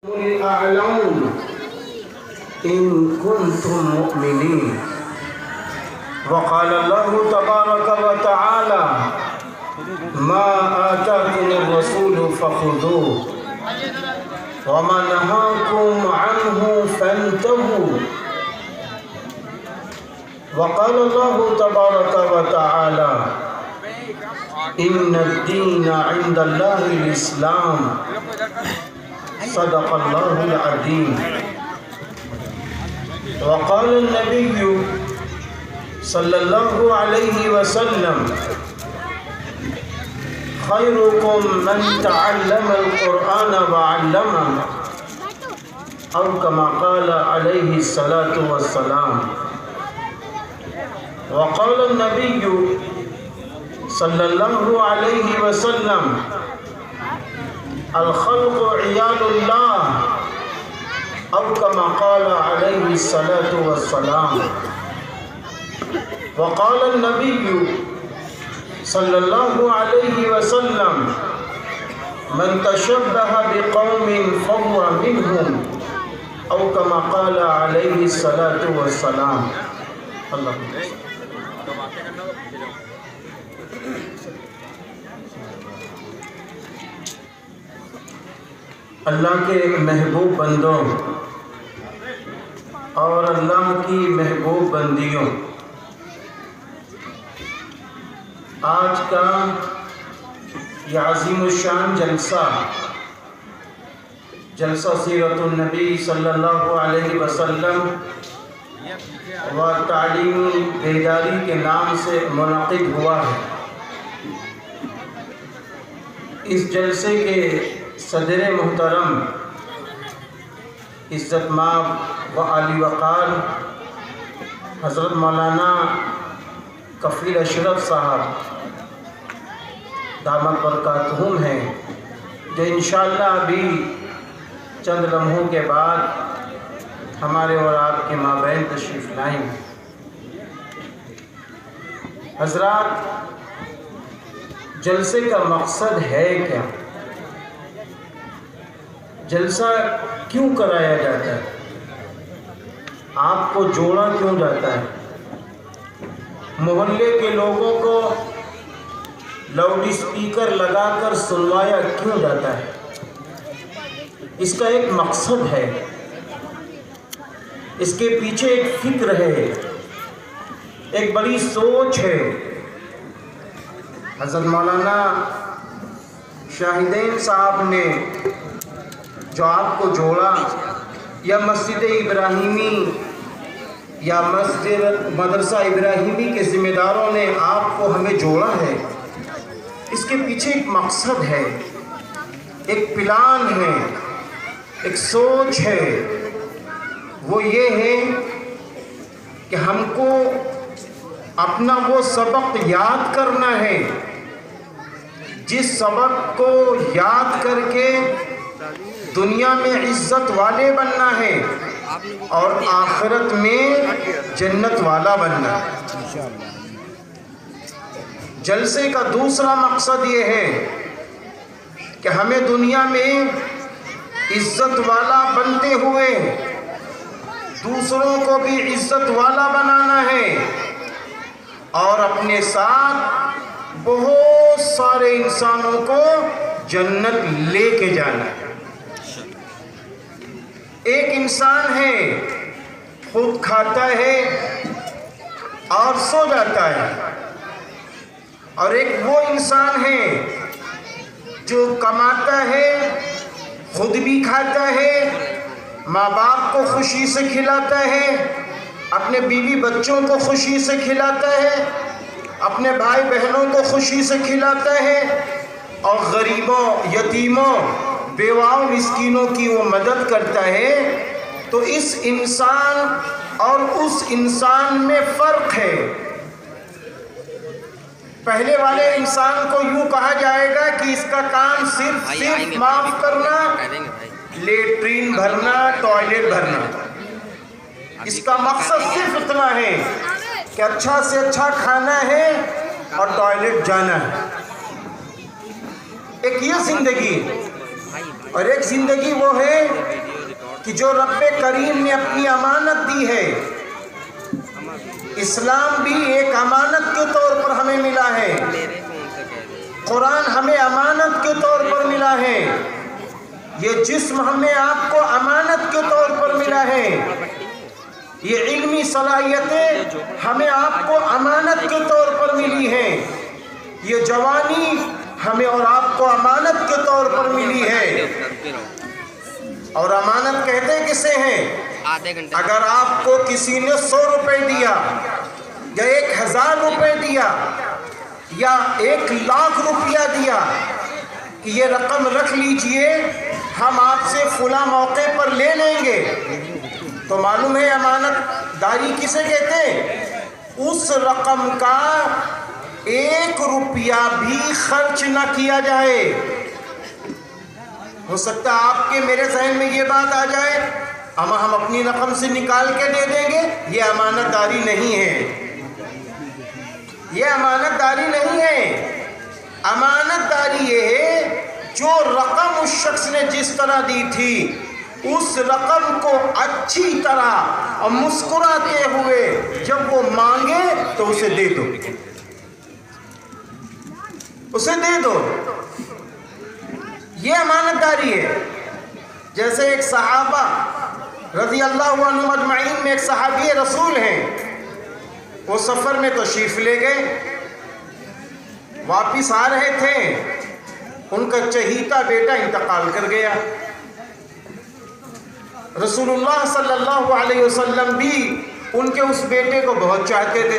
الأعلون إن كنتم مؤمنين. وقال الله تبارك وتعالى ما آتاكم الرسول فخذوه وما نهاكم عنه فانتهوا. وقال الله تبارك وتعالى إن الدين عند الله الإسلام. صدق الله العظيم. وقال النبي صلى الله عليه وسلم خيركم من تعلم القرآن وعلمه أو كما قال عليه الصلاة والسلام. وقال النبي صلى الله عليه وسلم الخلق عيال الله أو كما قال عليه الصلاة والسلام. وقال النبي صلى الله عليه وسلم من تشبه بقوم فهو منهم أو كما قال عليه الصلاة والسلام. اللہ اللہ کے محبوب بندوں اور اللہ کی محبوب بندیوں، آج کا یہ عظیم الشان جلسہ سیرت النبی صلی اللہ علیہ وسلم و تعلیمی بیداری کے نام سے منعقد ہوا ہے۔ اس جلسے کے صدر محترم عزت مآب و عالی وقار حضرت مولانا کفیل اشرف صاحب دامت برکاتہم ہیں، جو انشاءاللہ ابھی چند لمحوں کے بعد ہمارے اور آپ کے مابین تشریف لائیں۔ حضرات، جلسے کا مقصد ہے کیا؟ جلسہ کیوں کرایا جاتا ہے؟ آپ کو جوڑا کیوں جاتا ہے؟ محلے کے لوگوں کو لاؤڈ اسپیکر لگا کر سنوایا کیوں جاتا ہے؟ اس کا ایک مقصد ہے، اس کے پیچھے ایک فکر ہے، ایک بڑی سوچ ہے۔ حضرت مولانا شاہدین صاحب نے جو آپ کو جوڑا، یا مسجد ابراہیمی یا مدرسہ ابراہیمی کے ذمہ داروں نے آپ کو ہمیں جوڑا ہے، اس کے پیچھے ایک مقصد ہے، ایک پلان ہے، ایک سوچ ہے۔ وہ یہ ہے کہ ہم کو اپنا وہ سبق یاد کرنا ہے جس سبق کو یاد کر کے دنیا میں عزت والے بننا ہے اور آخرت میں جنت والا بننا ہے۔ جلسے کا دوسرا مقصد یہ ہے کہ ہمیں دنیا میں عزت والا بنتے ہوئے دوسروں کو بھی عزت والا بنانا ہے اور اپنے ساتھ بہت سارے انسانوں کو جنت لے کے جانا ہے۔ ایک انسان ہے خود کھاتا ہے اور سو جاتا ہے، اور ایک وہ انسان ہے جو کماتا ہے، خود بھی کھاتا ہے، ماں باپ کو خوشی سے کھلاتا ہے، اپنے بیوی بچوں کو خوشی سے کھلاتا ہے، اپنے بھائی بہنوں کو خوشی سے کھلاتا ہے، اور غریبوں، یتیموں، بیواؤں، مسکینوں کی وہ مدد کرتا ہے۔ تو اس انسان اور اس انسان میں فرق ہے۔ پہلے والے انسان کو یوں کہا جائے گا کہ اس کا کام صرف معاف کرنا، لیٹرین بھرنا، ٹوائلٹ بھرنا، اس کا مقصد صرف اتنا ہے کہ اچھا سے اچھا کھانا ہے اور ٹوائلٹ جانا ہے۔ ایک یہ زندگی، اور ایک زندگی وہ ہے جو رب کریم نے اپنی امانت دی ہے، اسلام بھی ایک امانت کے طور پر ہمیں ملا ہے، قرآن ہمیں امانت کے طور پر ملا ہے، یہ جسم ہمیں آپ کو امانت کے طور پر ملا ہے، یہ علمی صلاحیتیں ہمیں آپ کو امانت کے طور پر ملی ہیں، یہ جوانی ہمیں اور آپ کو امانت کے طور پر ملی ہے۔ اور امانت کہتے کسے ہیں؟ اگر آپ کو کسی نے 100 روپے دیا یا 1000 روپے دیا یا 1,00,000 روپیہ دیا کہ یہ رقم رکھ لیجئے، ہم آپ سے فلاں موقع پر لے لیں گے، تو معلوم ہے امانت داری کسے کہتے ہیں؟ اس رقم کا 1 روپیہ بھی خرچ نہ کیا جائے۔ ہو سکتا ہے آپ کے میرے ذہن میں یہ بات آ جائے، اما ہم اپنی رقم سے نکال کے دے دیں گے، یہ امانت داری نہیں ہے، یہ امانت داری نہیں ہے۔ امانت داری یہ ہے جو رقم اس شخص نے جس طرح دی تھی، اس رقم کو اچھی طرح اور مسکراتے ہوئے جب وہ مانگے تو اسے دے دو، اسے دے دو، یہ امانت داری ہے۔ جیسے ایک صحابہ رضی اللہ عنہ اجمعین میں ایک صحابی رسول ہیں، وہ سفر میں تشریف لے گئے، واپس آ رہے تھے، ان کا چہیتا بیٹا انتقال کر گیا۔ رسول اللہ صلی اللہ علیہ وسلم بھی ان کے اس بیٹے کو بہت چاہتے تھے۔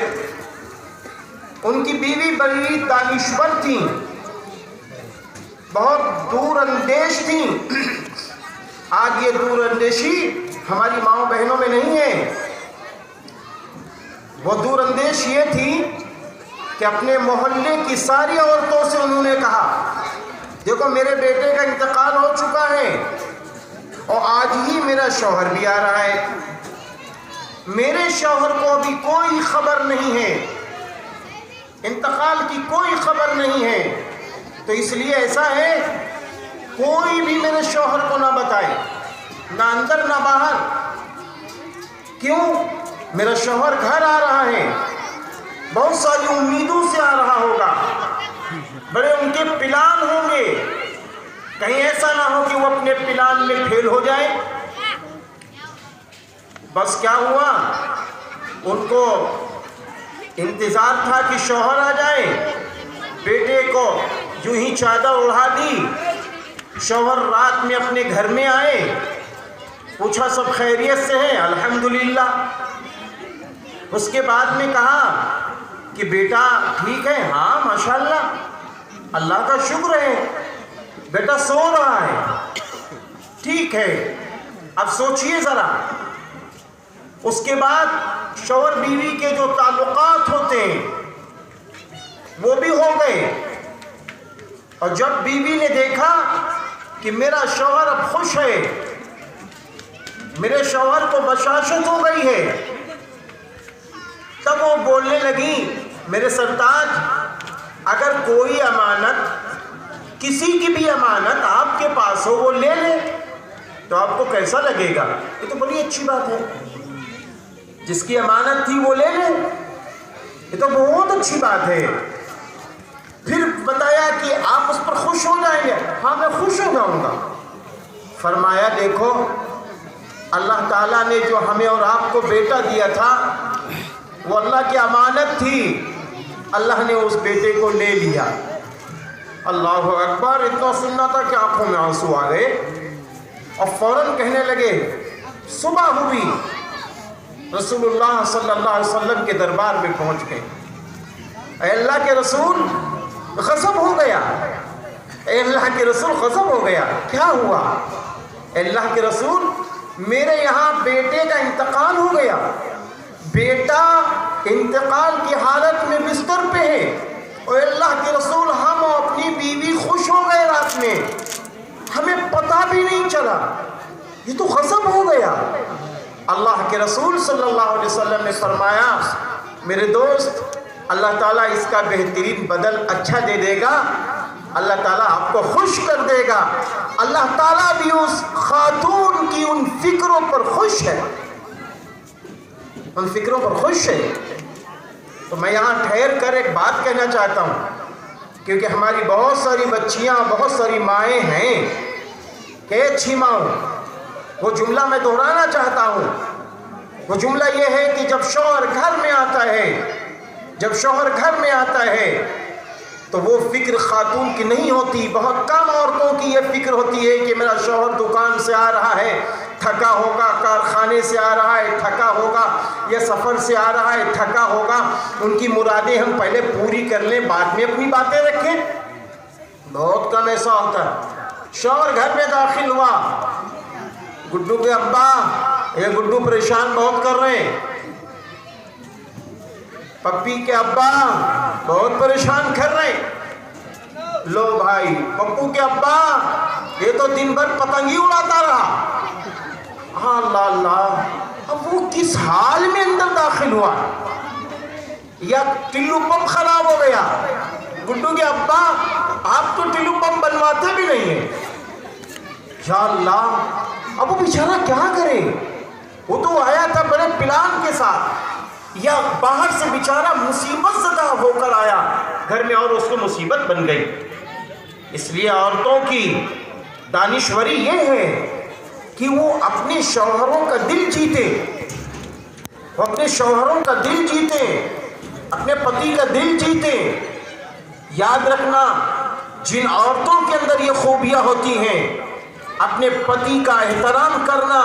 ان کی بیوی بڑی دانشور تھیں، بہت دور اندیش تھیں۔ آج یہ دور اندیشی ہماری ماؤں بہنوں میں نہیں ہے، وہ دور اندیش یہ تھی کہ اپنے محلے کی ساری عورتوں سے انہوں نے کہا، دیکھو میرے بیٹے کا انتقال ہو چکا ہے اور آج ہی میرا شوہر بھی آ رہا ہے، میرے شوہر کو ابھی کوئی خبر نہیں ہے، انتقال کی کوئی خبر نہیں ہے، تو اس لیے ایسا ہے کوئی بھی میرے شوہر کو نہ بتائے، نہ اندر نہ باہر۔ کیوں؟ میرا شوہر گھر آ رہا ہے، بہت ساری امیدوں سے آ رہا ہوگا، بڑے ان کے پلان ہوں گے، کہیں ایسا نہ ہو کہ وہ اپنے پلان میں فیل ہو جائے۔ بس کیا ہوا، ان کو انتظار تھا کہ شوہر آ جائے، بیٹے کو یوں ہی چادر اڑا دی، شوہر رات میں اپنے گھر میں آئے، پوچھا سب خیریت سے ہیں؟ الحمدللہ۔ اس کے بعد میں کہا کہ بیٹا ٹھیک ہے؟ ہاں ماشاءاللہ، اللہ کا شکر ہے، بیٹا سو رہا ہے۔ ٹھیک ہے، اب سوچئے ذرا، اس کے بعد شوہر بیوی کے جو تعلقات ہوتے ہیں وہ بھی ہو گئے، اور جب بیوی نے دیکھا کہ میرا شوہر اب خوش ہے، میرے شوہر کو بشاشت ہو گئی ہے، تب وہ بولنے لگی، میرے سرتاج اگر کوئی امانت، کسی کی بھی امانت آپ کے پاس ہو وہ لے لے تو آپ کو کیسا لگے گا؟ یہ تو بڑی اچھی بات ہے، جس کی امانت تھی وہ لے لے، یہ تو بہت اچھی بات ہے۔ پھر بتایا کہ آپ اس پر خوش ہو جائیں گے؟ ہاں میں خوش ہو جاؤں گا۔ فرمایا دیکھو اللہ تعالیٰ نے جو ہمیں اور آپ کو بیٹا دیا تھا وہ اللہ کی امانت تھی، اللہ نے اس بیٹے کو لے لیا۔ اللہ اکبر! اتنا سننا تھا کہ آنکھوں میں آنسو آ گئے، اور فوراً کہنے لگے، صبح ہوئی، رسول اللہ صلی اللہ علیہ وسلم کے دربار میں پہنچ گئے، اے اللہ کے رسول غضب ہو گیا، اے اللہ کے رسول غضب ہو گیا، کیا ہوا؟ اے اللہ کے رسول میرے یہاں بیٹے کا انتقال ہو گیا، بیٹا انتقال کی حالت میں بستر پہ ہے، اور اللہ کے رسول ہم اور اپنی بیوی خوش ہو گئے رات میں، ہمیں پتہ بھی نہیں چلا، یہ تو غضب ہو گیا۔ اللہ کے رسول صلی اللہ علیہ وسلم نے فرمایا، میرے دوست اللہ تعالیٰ اس کا بہترین بدل اچھا دے دے گا، اللہ تعالیٰ آپ کو خوش کر دے گا، اللہ تعالیٰ بھی اس خاتون کی ان فکر و ان فکروں پر خوش ہے؟ تو میں یہاں ٹھہر کر ایک بات کہنا چاہتا ہوں، کیونکہ ہماری بہت ساری بچیاں، بہت ساری مائیں ہیں کہ اچھی ماں ہوں، وہ جملہ میں دہرانا چاہتا ہوں۔ وہ جملہ یہ ہے کہ جب شوہر گھر میں آتا ہے، جب شوہر گھر میں آتا ہے تو وہ فکر خاتون کی نہیں ہوتی۔ بہت کم عورتوں کی یہ فکر ہوتی ہے کہ میرا شوہر دکان سے آ رہا ہے، تھکا ہوگا، کارخانے سے آ رہا ہے، تھکا ہوگا، یا سفر سے آ رہا ہے، تھکا ہوگا۔ ان کی مرادیں ہم پہلے پوری کر لیں، بعد میں اپنی باتیں رکھیں۔ بہت کم ایسا ہوتا ہے۔ شوہر گھر میں داخل ہوا، گڈو کے ابا، یہ گڈو پریشان بہت کر رہے ہیں، پپی کے ابا بہت پریشان کر رہے ہیں۔ لو بھائی، پپو کے ابا یہ تو دن بھر پتنگ ہی اڑاتا رہا۔ ہاں اللہ اللہ، اب وہ کس حال میں اندر داخل ہوا؟ یا ٹلو پمپ خراب ہو گیا؟ گڈو کے ابا آپ تو ٹلو پمپ بنواتے بھی نہیں ہیں۔ یا اللہ، اب وہ بیچارہ کیا کرے؟ وہ تو آیا تھا بڑے پلان کے ساتھ، یا باہر سے بیچارہ مصیبت زدہ ہو کر آیا گھر میں اور اس کو مصیبت بن گئی۔ اس لیے عورتوں کی دانشوری یہ ہے کہ وہ اپنے شوہروں کا دل جیتے، وہ اپنے شوہروں کا دل جیتے، اپنے پتی کا دل جیتے۔ یاد رکھنا، جن عورتوں کے اندر یہ خوبیاں ہوتی ہیں، اپنے پتی کا احترام کرنا،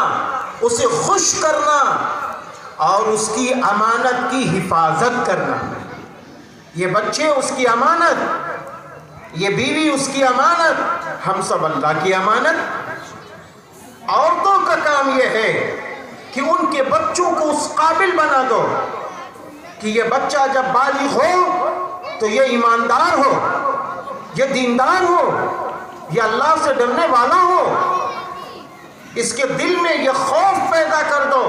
اسے خوش کرنا اور اس کی امانت کی حفاظت کرنا۔ یہ بچے اس کی امانت، یہ بیوی اس کی امانت، ہم سب اللہ کی امانت۔ عورتوں کا کام یہ ہے کہ ان کے بچوں کو اس قابل بنا دو کہ یہ بچہ جب بالغ ہو تو یہ ایماندار ہو، یہ دیندار ہو، یہ اللہ سے ڈرنے والا ہو۔ اس کے دل میں یہ خوف پیدا کر دو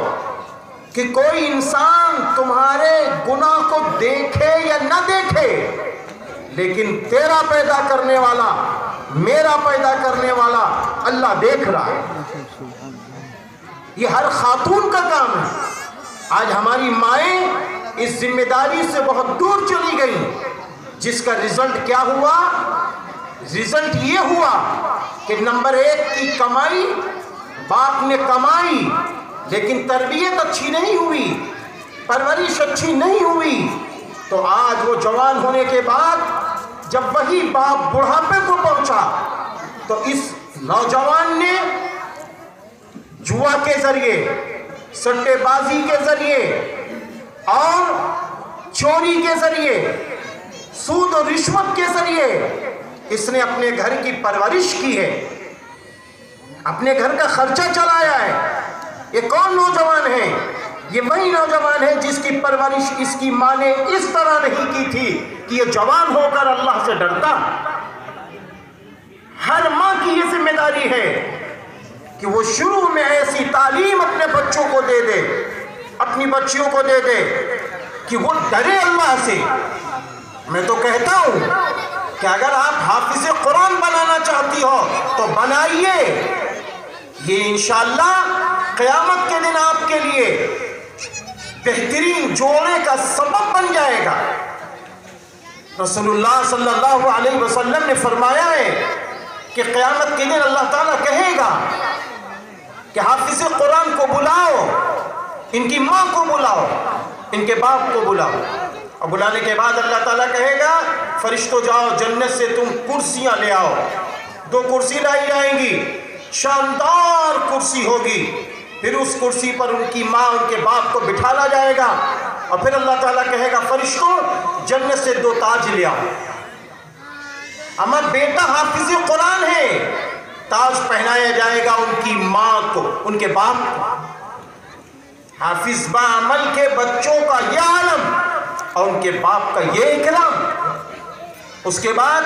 کہ کوئی انسان تمہارے گناہ کو دیکھے یا نہ دیکھے، لیکن تیرا پیدا کرنے والا، میرا پیدا کرنے والا اللہ دیکھ رہا ہے۔ یہ ہر خاتون کا کام ہے۔ آج ہماری مائیں اس ذمہ داری سے بہت دور چلی گئی، جس کا رزلٹ کیا ہوا؟ رزلٹ یہ ہوا کہ نمبر 1 کی کمائی، باپ نے کمائی لیکن تربیت اچھی نہیں ہوئی، پرورش اچھی نہیں ہوئی، تو آج وہ جوان ہونے کے بعد جب وہی باپ بڑھاپے کو پہنچا تو اس نوجوان نے جوا کے ذریعے، سٹے بازی کے ذریعے اور چوری کے ذریعے، سود و رشوت کے ذریعے اس نے اپنے گھر کی پرورش کی ہے، اپنے گھر کا خرچہ چلایا ہے۔ یہ کون نوجوان ہے؟ یہ وہی نوجوان ہے جس کی پرورش اس کی ماں نے اس طرح نہیں کی تھی کہ یہ جوان ہو کر اللہ سے ڈرتا۔ ہر ماں کی یہ ذمہ داری ہے کہ وہ شروع میں ایسی تعلیم اپنے بچوں کو دے دے، اپنی بچیوں کو دے دے کہ وہ ڈرے اللہ سے۔ میں تو کہتا ہوں کہ اگر آپ حافظ قرآن بنانا چاہتی ہو تو بنائیے، یہ انشاءاللہ قیامت کے دن آپ کے لیے بہترین جوڑے کا سبب بن جائے گا۔ رسول اللہ صلی اللہ علیہ وسلم نے فرمایا ہے کہ قیامت کے دن اللہ تعالیٰ کہے گا کہ حافظ قرآن کو بلاؤ، ان کی ماں کو بلاؤ، ان کے باپ کو بلاؤ، اور بلانے کے بعد اللہ تعالیٰ کہے گا فرشتوں جاؤ جنت سے تم کرسیاں لے آؤ۔ 2 کرسی لائی جائیں گی، شاندار کرسی ہوگی، پھر اس کرسی پر ان کی ماں، ان کے باپ کو بٹھالا جائے گا، اور پھر اللہ تعالیٰ کہے گا فرشتوں جنت سے 2 تاج لے آؤ۔ اما بیٹا حافظ قرآن ہے، تاج پہنایا جائے گا ان کی ماں کو، ان کے باپ کو۔ حافظ بعمل کے بچوں کا یہ عالم اور ان کے باپ کا یہ اکرام۔ اس کے بعد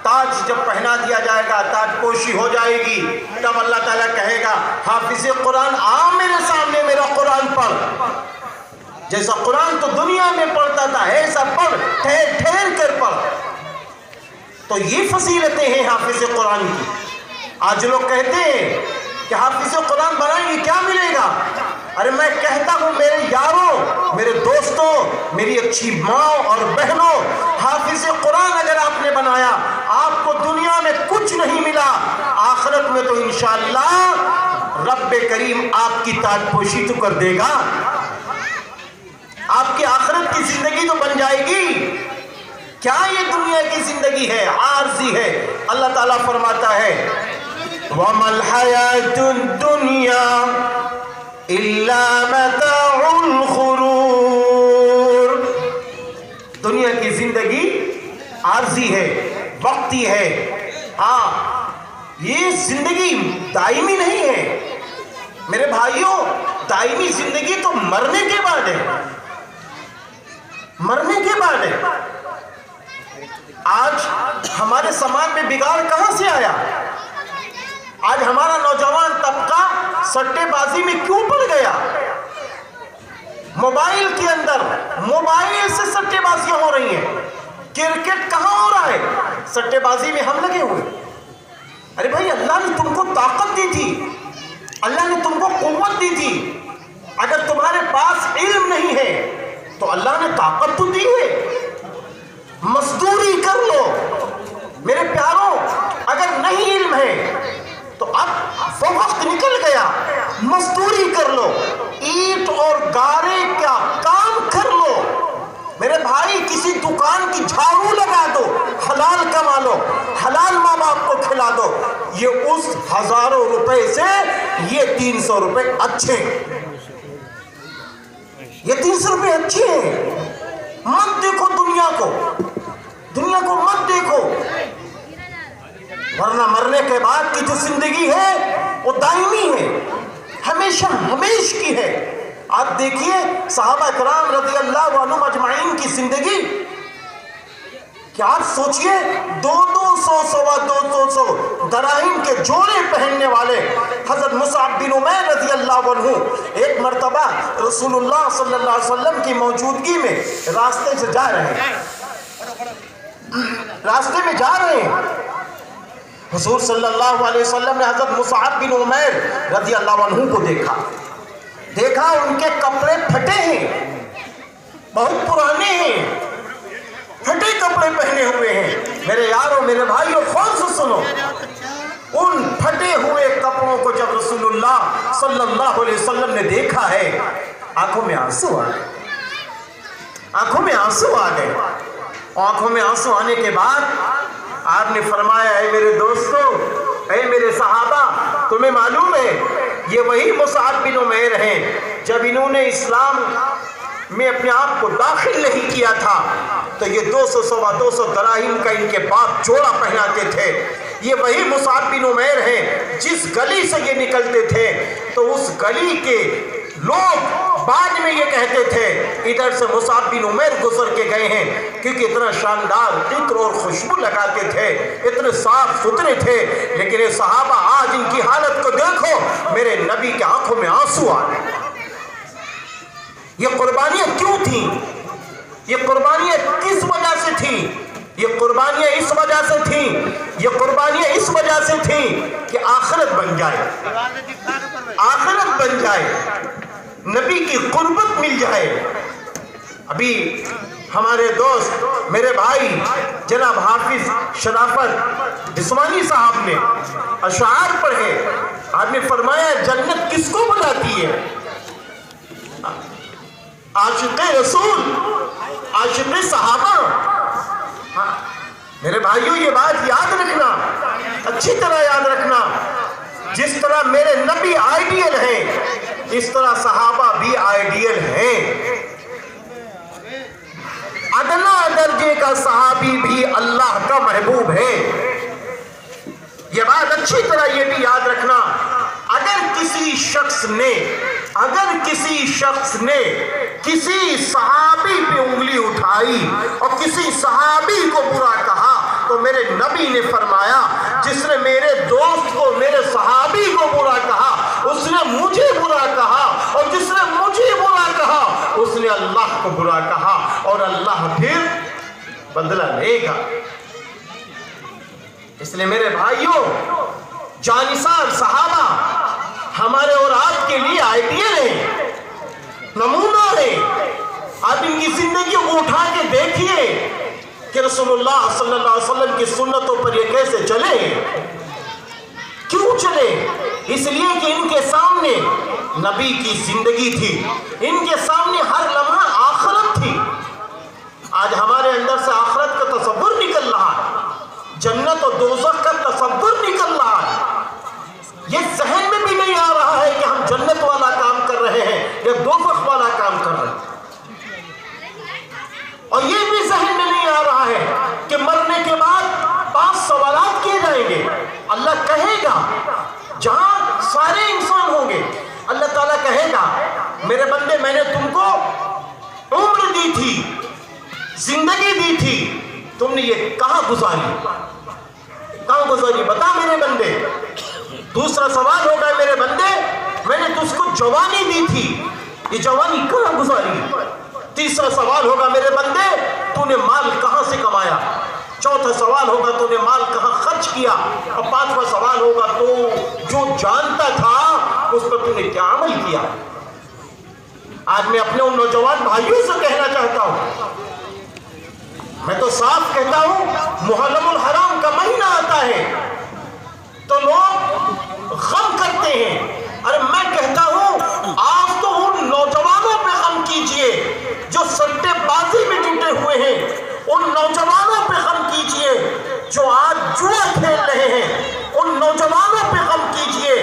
تاج جب پہنا دیا جائے گا، تاج پوشی ہو جائے گی، تب اللہ تعالیٰ کہے گا حافظ قرآن آ میرے سامنے میرا قرآن پڑھ۔ جیسا قرآن تو دنیا میں پڑھتا تھا ایسا پڑھ، ٹھہر ٹھہر کر پڑھ۔ تو یہ فضیلتیں ہیں حافظ قرآن کی۔ آج لوگ کہتے ہیں کہ حافظ قرآن بنائیں گے کیا ملے گا؟ ارے میں کہتا ہوں میرے یاروں، اچھی ماں اور بہنوں، حافظ قرآن اگر آپ نے بنایا، آپ کو دنیا میں کچھ نہیں ملا، آخرت میں تو انشاءاللہ رب کریم آپ کی تاج پوشی تو کر دے گا، آپ کی آخرت کی زندگی تو بن جائے گی۔ کیا یہ دنیا کی زندگی ہے؟ عارضی ہے۔ اللہ تعالیٰ فرماتا ہے وَمَا الْحَيَاةُ الدُّنْيَا إِلَّا مَتَاعُ الْغُرُورِ، دنیا کی زندگی عارضی ہے، وقتی ہے، ہاں یہ زندگی دائمی نہیں ہے میرے بھائیوں۔ دائمی زندگی تو مرنے کے بعد ہے، مرنے کے بعد ہے۔ آج ہمارے سماج میں بگاڑ کہاں سے آیا؟ آج ہمارا نوجوان طبقہ سٹے بازی میں کیوں پڑ گیا؟ موبائل کے اندر، موبائل سے سٹے بازیاں ہو رہی ہیں۔ کرکٹ کہاں ہو رہا ہے؟ سٹے بازی میں ہم لگے ہوئے۔ ارے بھائی، اللہ نے تم کو طاقت دی تھی، اللہ نے تم کو قوت دی تھی، اگر تمہارے پاس علم نہیں ہے تو اللہ نے طاقت تو دی ہے، مزدوری کر لو میرے پیاروں۔ اگر نہیں علم ہے تو اب وہ وقت نکل گیا، مزدوری کر لو، اینٹ اور گارے کا کام کر لو میرے بھائی، کسی دکان کی جھاڑو لگا دو، حلال کما لو، حلال ماں باپ کو کھلا دو۔ یہ اس ہزاروں روپے سے یہ 300 روپے اچھے، یہ 300 روپے اچھے ہیں۔ مت دیکھو دنیا کو، دنیا کو مت دیکھو، ورنہ مرنے کے بعد کی جو زندگی ہے وہ دائمی ہے، ہمیشہ ہمیش کی ہے۔ آپ دیکھیے صحابہ کرام رضی اللہ عنہم اجمعین کی زندگی، کیا آپ سوچئے 200 سوا 200 دراہم کے جوڑے پہننے والے حضرت مصعب بن عمیر رضی اللہ عنہ ایک مرتبہ رسول اللہ صلی اللہ علیہ وسلم کی موجودگی میں راستے سے جا رہے ہیں، راستے میں جا رہے ہیں، حضور صلی اللہ علیہ وسلم نے حضرت مصعب بن عمیر رضی اللہ عنہ کو دیکھا ان کے کپڑے پھٹے ہیں، بہت پرانے ہیں، پھٹے کپڑے پہنے ہوئے ہیں۔ میرے یاروں، میرے بھائیوں، غور سے سنو، ان پھٹے ہوئے کپڑوں کو جب رسول اللہ صلی اللہ علیہ وسلم نے دیکھا ہے، آنکھوں میں آنسو آ گئے، آنکھوں میں آنسو آ گئے۔ آنکھوں میں آنسو آنے کے بعد آپ نے فرمایا، اے میرے دوستو، اے میرے صحابہ، تمہیں معلوم ہے یہ وہی مصعب بن عمیر ہیں جب انہوں نے اسلام میں اپنے آپ کو داخل نہیں کیا تھا تو یہ 200 سوا 200 دراہم کا ان کے باپ جوڑا پہناتے تھے۔ یہ وہی مصعب بن عمیر ہیں جس گلی سے یہ نکلتے تھے تو اس گلی کے لوگ بعد میں یہ کہتے تھے ادھر سے مصعب بن عمیر گزر کے گئے ہیں، کیونکہ اتنا شاندار عطر اور خوشبو لگاتے تھے، اتنے صاف ستھرے تھے۔ لیکن یہ صحابہ آج ان کی حالت کو دیکھو، میرے نبی کے آنکھوں میں آنسو آ گئے۔ یہ قربانیاں کیوں تھیں؟ یہ قربانیاں کس وجہ سے تھیں؟ یہ قربانیاں اس وجہ سے تھیں، یہ قربانیاں اس وجہ سے تھیں کہ آخرت بن جائے، آخرت بن جائے، نبی کی قربت مل جائے۔ ابھی ہمارے دوست، میرے بھائی جناب حافظ شرافت عثمانی صاحب نے اشعار پڑھے، آپ نے فرمایا جنت کس کو بلاتی ہے؟ عاشق رسول، عاشق صحابہ۔ میرے بھائیوں، یہ بات یاد رکھنا، اچھی طرح یاد رکھنا، جس طرح میرے نبی آئیڈیل ہیں اس طرح صحابہ بھی آئیڈیل ہیں۔ ادنا درجے کا صحابی بھی اللہ کا محبوب ہے۔ یہ بات اچھی طرح یہ بھی یاد رکھنا، اگر کسی شخص نے کسی صحابی پہ انگلی اٹھائی اور کسی صحابی کو برا کہا تو میرے نبی نے فرمایا جس نے میرے دوست کو، میرے صحابی کو برا کہا اس نے مجھے برا کہا، اور جس نے مجھے برا کہا اس نے اللہ کو برا کہا، اور اللہ پھر بدلہ لے گا۔ اس لیے میرے بھائیوں، جانثار صحابہ ہمارے اور آپ کے لیے آئیڈیل ہیں، نمونہ ہیں۔ آپ ان کی زندگیوں کو اٹھا کے دیکھیے کہ رسول اللہ صلی اللہ علیہ وسلم کی سنتوں پر یہ کیسے چلے. کیوں چلے؟ اس لیے کہ ان کے سامنے نبی کی زندگی تھی، ان کے سامنے ہر لمحہ آخرت تھی. آج ہمارے اندر سے آخرت کا تصور نکل رہا ہے، جنت و دوزخ کا تصور نکل رہا ہے. یہ ذہن میں بھی نہیں آ رہا ہے کہ ہم جنت والا کام کر رہے ہیں یا دوزخ والا کام کر رہے ہیں. اور یہ بھی ذہن میں نہیں آ رہا ہے کہ مرنے کے بعد 5 سوالات کیے جائیں گے. اللہ کہے گا جہاں سارے انسان ہوں گے، اللہ تعالیٰ کہے گا میرے بندے میں نے تم کو عمر دی تھی، زندگی دی تھی، تم نے یہ کہاں گزاری؟ کہاں گزاری بتا میرے بندے. دوسرا سوال ہوگا میرے بندے میں نے تجھ کو جوانی دی تھی، یہ جوانی کہاں گزاری؟ تیسرا سوال ہوگا میرے بندے تو نے مال کہاں سے کمایا؟ چوتھا سوال ہوگا تو نے مال کہاں خرچ کیا؟ اور 5واں سوال ہوگا تو جو جانتا تھا اس پر تو نے کیا عمل کیا؟ آج میں اپنے ان نوجوان بھائیوں سے کہنا چاہتا ہوں، میں تو صاف کہتا ہوں محرم الحرام کا مہینہ آتا ہے تو لوگ غم کرتے ہیں. ارے میں کہتا ہوں آپ تو ان نوجوانوں پہ غم کیجئے جو سٹے بازی میں جٹے ہوئے ہیں، ان نوجوانوں پہ غم کیجئے جو آج جوا کھیل رہے ہیں، ان نوجوانوں پہ غم کیجئے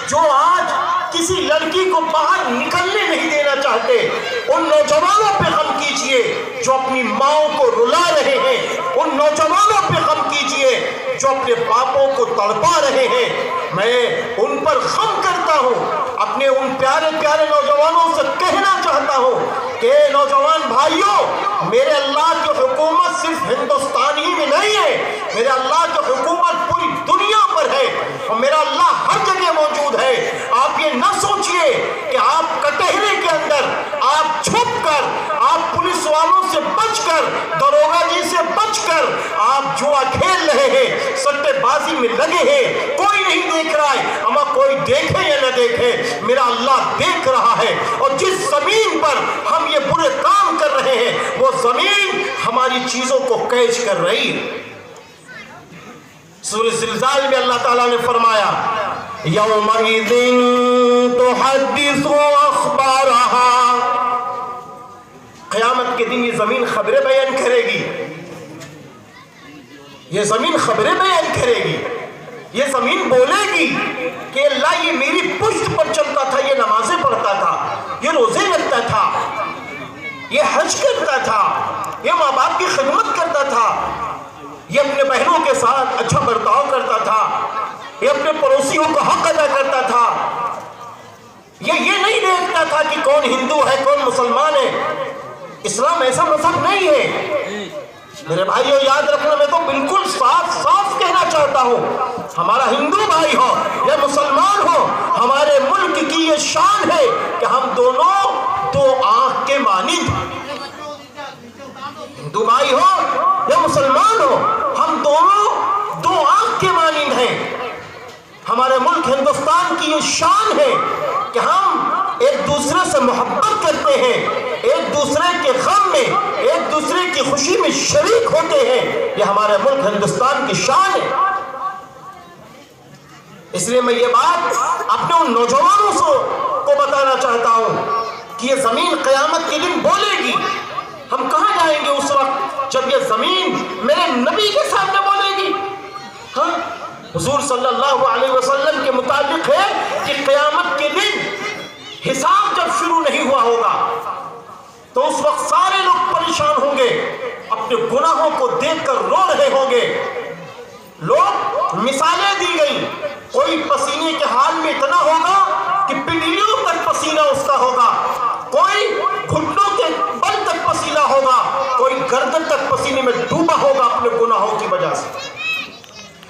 جو آج کسی لڑکی کو باہر نکلنے نہیں دینا چاہتے، ان نوجوانوں پہ غم کیجئے جو اپنی ماؤں کو رلا رہے ہیں، ان نوجوانوں پہ غم کیجئے جو اپنے باپوں کو تڑپا رہے ہیں. میں ان پر غم کرتا ہوں. اپنے ان پیارے پیارے نوجوانوں سے کہنا چاہتا ہوں کہ نوجوان بھائیوں، میرے اللہ کی حکومت صرف ہندوستان ہی میں نہیں ہے، میرے اللہ کی حکومت پوری دنیا پر ہے اور میرا اللہ ہر جگہ موجود ہے. آپ یہ نہ سوچئے کہ آپ کٹہرے کے اندر آپ چھپ کر، آپ پولیس والوں سے بچ کر، دروغہ جی سے بچ کر آپ جوا کھیل رہے ہیں، سٹے بازی میں لگے ہیں، کوئی نہیں دیکھ رہا ہے. اما کوئی دیکھے یا نہ دیکھے میرا اللہ دیکھ رہا ہے. اور جس زمین پر ہم یہ برے کام کر رہے ہیں وہ زمین ہماری چیزوں کو کیچ کر رہی ہے. سورہ زلزال میں اللہ تعالیٰ نے فرمایا یومئذ تحدث اخبارها، قیامت کے دن یہ زمین خبریں بیان کرے گی، یہ زمین خبریں بیان کرے گی. یہ زمین بولے گی کہ اللہ یہ میری پشت پر چلتا تھا، یہ نمازیں پڑھتا تھا، یہ روزے رکھتا تھا، یہ حج کرتا تھا، یہ ماں باپ کی خدمت کرتا تھا، یہ اپنے بہنوں کے ساتھ اچھا برتاؤ کرتا تھا، یہ اپنے پڑوسیوں کا حق ادا کرتا تھا. یہ نہیں دیکھتا تھا کہ کون ہندو ہے کون مسلمان ہے. اسلام ایسا مذہب نہیں ہے. میرے بھائیو یاد رکھنا، میں تو بالکل صاف صاف کہنا چاہتا ہوں، ہمارا ہندو بھائی ہو یا مسلمان ہو، ہمارے ملک کی یہ شان ہے کہ ہم دونوں دو آنکھ کے مانند، ہندو بھائی ہو یا مسلمان ہو، ہم دونوں دو آنکھ کے مانند ہیں. ہمارے ملک ہندوستان کی یہ شان ہے کہ ہم ایک دوسرے سے محبت کرتے ہیں، ایک دوسرے کے غم میں ایک دوسرے کی خوشی میں شریک ہوتے ہیں. یہ ہمارے ملک ہندوستان کی شان ہے. اس لیے میں یہ بات اپنے ان نوجوانوں کو بتانا چاہتا ہوں کہ یہ زمین قیامت کے دن بولے گی. ہم کہاں جائیں گے اس وقت جب یہ زمین میرے نبی کے سامنے بولے گی؟ ہاں، حضور صلی اللہ علیہ وسلم کے مطابق ہے کہ قیامت کے دن حساب جب شروع نہیں ہوا ہوگا تو اس وقت سارے لوگ پریشان ہوں گے، اپنے گناہوں کو دیکھ کر رو رہے ہوں گے. لوگ مثالیں دی گئی، کوئی پسینے کے حال میں اتنا ہوگا کہ پنڈلیوں تک پسینہ اس کا ہوگا، کوئی گھٹنوں کے بل تک پسینہ ہوگا، کوئی گردن تک پسینے میں ڈوبا ہوگا اپنے گناہوں کی وجہ سے.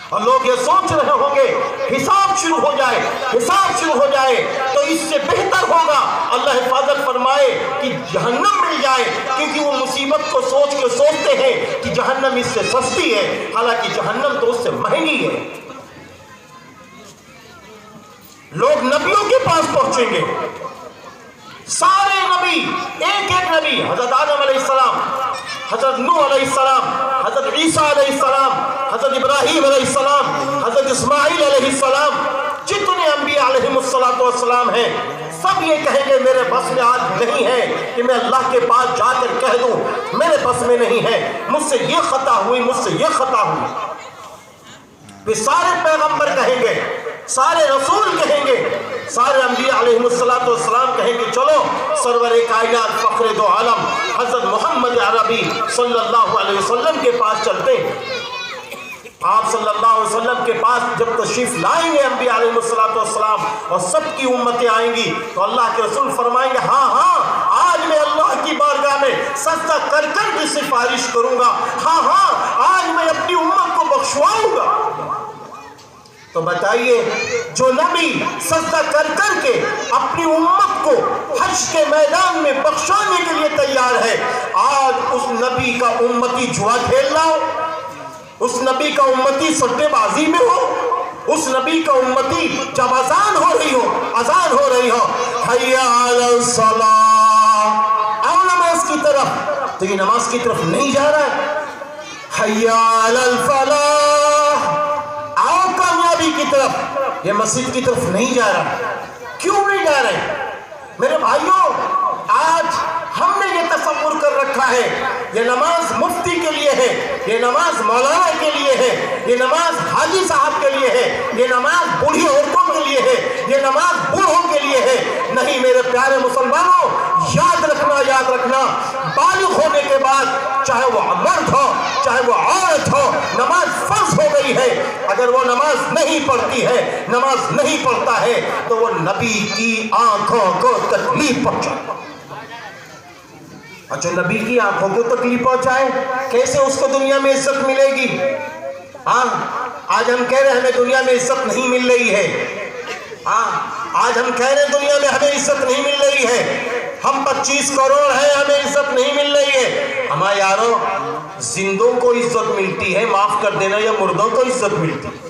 اور لوگ یہ سوچ رہے ہوں گے حساب شروع ہو جائے، حساب شروع ہو جائے تو اس سے بہتر ہوگا اللہ حفاظت فرمائے کہ جہنم مل جائے، کیونکہ وہ مصیبت کو سوچ کے سوچتے ہیں کہ جہنم اس سے سستی ہے، حالانکہ جہنم تو اس سے مہنگی ہے. لوگ نبیوں کے پاس پہنچیں گے، سارے نبی، ایک ایک نبی نبی حضرت آدم علیہ السلام، حضرت نوح علیہ السلام، حضرت عیسیٰ علیہ السلام، حضرت ابراہیم علیہ السلام، حضرت اسماعیل علیہ السلام، جتنے انبیاء علیہ السلام ہیں، سب یہ کہیں گے میرے بس میں آج نہیں ہے کہ میں اللہ کے پاس جا کر کہہ دوں میرے بس میں نہیں ہے، مجھ سے یہ خطا ہوئی، مجھ سے یہ خطا ہوئی۔ پھر سارے پیغمبر کہیں گے، سارے رسول کہیں گے، سارے انبیاء علیہ السلام کہیں گے چلو سرور کائنات فخر دو عالم حضرت محمد عربی صلی اللہ علیہ وسلم کے پاس چلتے ہیں۔ آپ صلی اللہ علیہ وسلم کے پاس جب تشریف لائیں گے انبیاء علیہ السلام اور سب کی امتیں آئیں گی تو اللہ کے رسول فرمائیں گے ہاں آج میں اللہ کی بارگاہ میں سجدہ کر کر کی سفارش کروں گا، ہاں آج میں اپنی امت کو بخشواؤں گا۔ تو بتائیے جو نبی سجدہ کر کر کے اپنی امت کو حشر کے میدان میں بخشانے کے لیے تیار ہے، آج اس نبی کا امتی جوا کھیل رہا ہو، اس نبی کا امتی سٹے بازی میں ہو، اس نبی کا امتی جب اذان ہو رہی ہو حیا علی الصلاۃ آؤ نماز کی طرف، تو یہ نماز کی طرف نہیں جا رہا ہے۔ حیا علی الفلاح آؤ کامیابی کی طرف، یہ مسجد کی طرف نہیں جا رہا۔ کیوں نہیں جا رہے میرے بھائیوں؟ آج ہم نے یہ تصور کر رکھا ہے یہ نماز مفتی کے لیے ہے، یہ نماز مولانا کے لیے ہے، یہ نماز حاجی صاحب کے لیے ہے، یہ نماز بوڑھی عورتوں کے لیے ہے، یہ نماز بوڑھوں کے لیے ہے۔ نہیں میرے پیارے مسلمانوں، یاد رکھنا بالغ ہونے کے بعد چاہے وہ مرد ہو چاہے وہ عورت ہو نماز فرض ہو گئی ہے۔ اگر وہ نماز نہیں پڑھتی ہے، نماز نہیں پڑھتا ہے تو وہ نبی کی آنکھوں کو تکلیف پہنچائے، اور جو نبی کی آنکھوں کو تکلیف پہنچائے کیسے اس کو دنیا میں عزت ملے گی؟ آج ہم کہہ رہے ہیں ہمیں دنیا میں عزت نہیں مل رہی ہے، آج ہم کہہ رہے ہیں دنیا میں ہمیں عزت نہیں مل رہی ہے، ہم 25 کروڑ ہیں ہمیں عزت نہیں مل رہی ہے۔ ہمارے یارو زندوں کو عزت ملتی ہے، معاف کر دینا، یا مردوں کو عزت ملتی ہے؟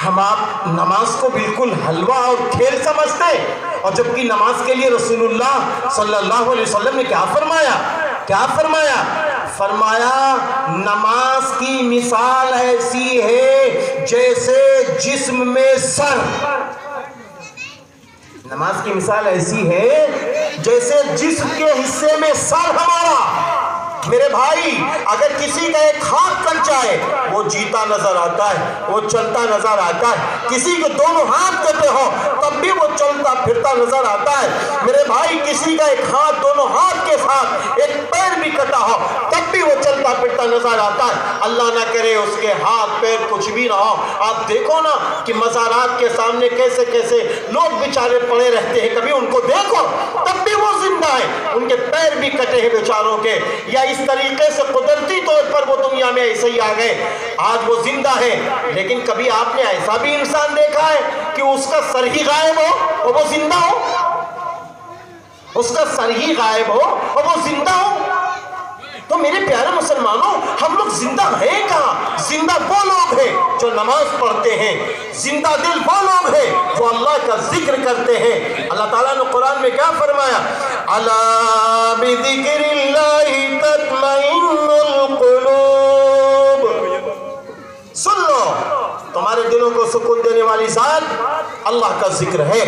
ہم آپ نماز کو بالکل حلوہ اور کھیل سمجھتے ہیں، اور جبکہ نماز کے لیے رسول اللہ صلی اللہ علیہ وسلم نے کیا فرمایا؟ فرمایا نماز کی مثال ایسی ہے جیسے جسم میں سر، نماز کی مثال ایسی ہے جیسے جسم کے حصے میں سر ہمارا۔ میرے بھائی اگر کسی کا ایک ہاتھ کٹ جائے وہ جیتا نظر آتا ہے، وہ چلتا نظر آتا ہے، کسی کے دونوں ہاتھ کٹے ہو تب بھی وہ چلتا پھرتا نظر آتا ہے۔ میرے بھائی کسی کا ایک ہاتھ دونوں ہاتھ کے ساتھ ایک پیر بھی کٹا ہو تب بھی وہ چلتا پھرتا نظر آتا ہے۔ اللہ نہ کرے اس کے ہاتھ پیر کچھ بھی نہ ہو۔ آپ دیکھو نا کہ مزارات کے سامنے کیسے کیسے لوگ بیچارے پڑے رہتے ہیں، کبھی ان کو دیکھو تب بھی وہ زندہ ہیں، ان کے پیر بھی کٹے ہیں بیچاروں کے، یا اس طریقے سے قدرتی طور پر وہ دنیا میں ایسے ہی آ گئے، آج وہ زندہ ہے۔ لیکن کبھی آپ نے ایسا بھی انسان دیکھا ہے کہ اس کا سر ہی غائب ہو اور وہ زندہ ہو؟ اس کا سر ہی غائب ہو اور وہ زندہ ہو؟ تو میرے پیارے مسلمانوں ہم لوگ زندہ ہیں کہاں؟ زندہ وہ لوگ ہیں جو نماز پڑھتے ہیں، زندہ دل وہ لوگ ہیں جو اللہ کا ذکر کرتے ہیں۔ اللہ تعالیٰ نے قرآن میں کیا فرمایا؟ الا بذکر اللہ تطمئن القلوب، سن لو تمہارے دلوں کو سکون دینے والی ذات اللہ کا ذکر ہے،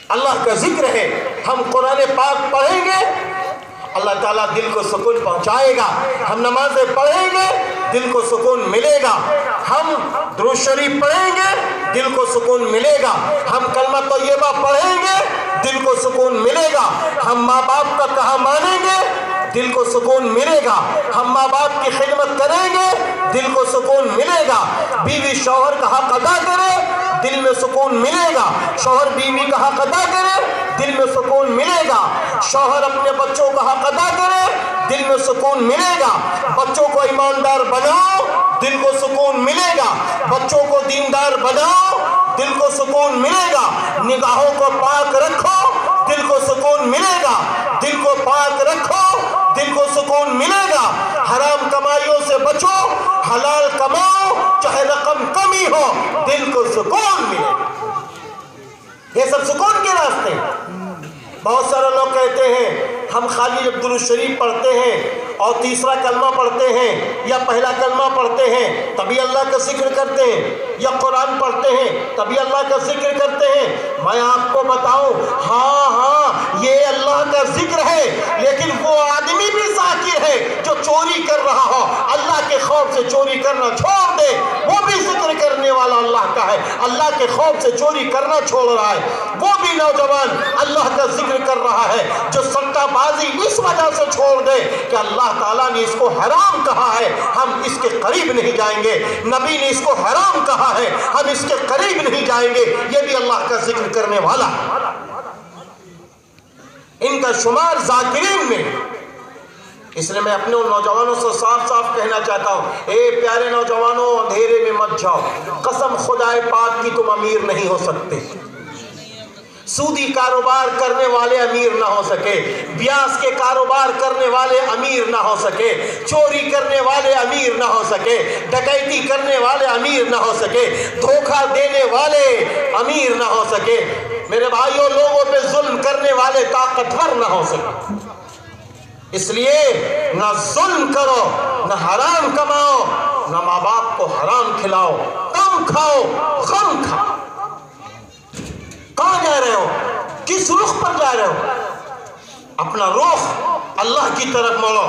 اللہ کا ذکر ہے۔ ہم قرآن پاک پڑھیں گے اللہ تعالیٰ دل کو سکون پہنچائے گا، ہم نمازیں پڑھیں گے دل کو سکون ملے گا، ہم درود شریف پڑھیں گے دل کو سکون ملے گا، ہم کلمہ طیبہ پڑھیں گے دل کو سکون ملے گا، ہم ماں باپ کا کہا مانیں گے دل کو سکون ملے گا، ہم ماں باپ کی خدمت کریں گے دل کو سکون ملے گا، بیوی شوہر کا حق ادا کرے دل میں سکون ملے گا، شوہر بیوی کا حق ادا کرے دل میں سکون ملے گا، شوہر اپنے بچوں کا حق ادا کرے دل میں سکون ملے گا، بچوں کو ایماندار بناؤ دل کو سکون ملے گا، بچوں کو دیندار بناؤ دل کو سکون ملے گا، نگاہوں کو پاک رکھو دل کو سکون ملے گا، دل کو پاک رکھو دل کو سکون ملے گا، حرام کمائیوں سے بچو، حلال کماؤ چاہے رقم کمی ہو دل کو سکون ملے گا۔ یہ سب سکون کے راستے ہیں۔ بہت سارے لوگ کہتے ہیں ہم خالی جب درود شریف پڑھتے ہیں اور تیسرا کلمہ پڑھتے ہیں یا پہلا کلمہ پڑھتے ہیں تبھی اللہ کا ذکر کرتے ہیں، یا قرآن پڑھتے ہیں تبھی اللہ کا ذکر کرتے ہیں۔ میں آپ کو بتاؤں، ہاں یہ اللہ کا ذکر ہے، لیکن وہ آدمی بھی ذاکر ہے جو چوری کر رہا ہو، اللہ کے خوف سے چوری کرنا چھوڑ دے، وہ بھی ذکر کرنے والا اللہ کا ہے، اللہ کے خوف سے چوری کرنا چھوڑ رہا ہے۔ وہ بھی نوجوان اللہ کا ذکر کر رہا ہے جو سٹہ بازی اس وجہ سے چھوڑ دے کہ اللہ تعالیٰ نے اس کو حرام کہا ہے، ہم اس کے قریب نہیں جائیں گے، نبی نے اس کو حرام کہا ہے، ہم اس کے قریب نہیں جائیں گے، یہ بھی اللہ کا ذکر کرنے والا ہے۔ ان کا شمار ذاکرین میں۔ اس لیے میں اپنے ان نوجوانوں سے صاف صاف کہنا چاہتا ہوں، اے پیارے نوجوانوں، اندھیرے میں مت جاؤ، قسم خدائے پاک کی تم امیر نہیں ہو سکتے۔ سودی کاروبار کرنے والے امیر نہ ہو سکے، بیاس کے کاروبار کرنے والے امیر نہ ہو سکے، چوری کرنے والے امیر نہ ہو سکے، ڈکیتی کرنے والے امیر نہ ہو سکے، دھوکہ دینے والے امیر نہ ہو سکے، میرے بھائیوں لوگوں پہ ظلم کرنے والے طاقتور نہ ہو سکے۔ اس لیے نہ ظلم کرو، نہ حرام کماؤ، نہ ماں باپ کو حرام کھلاؤ، کم کھاؤ، غم کھاؤ۔ کہاں جا رہے ہو؟ کس رخ پر جا رہے ہو؟ اپنا رخ اللہ کی طرف موڑو،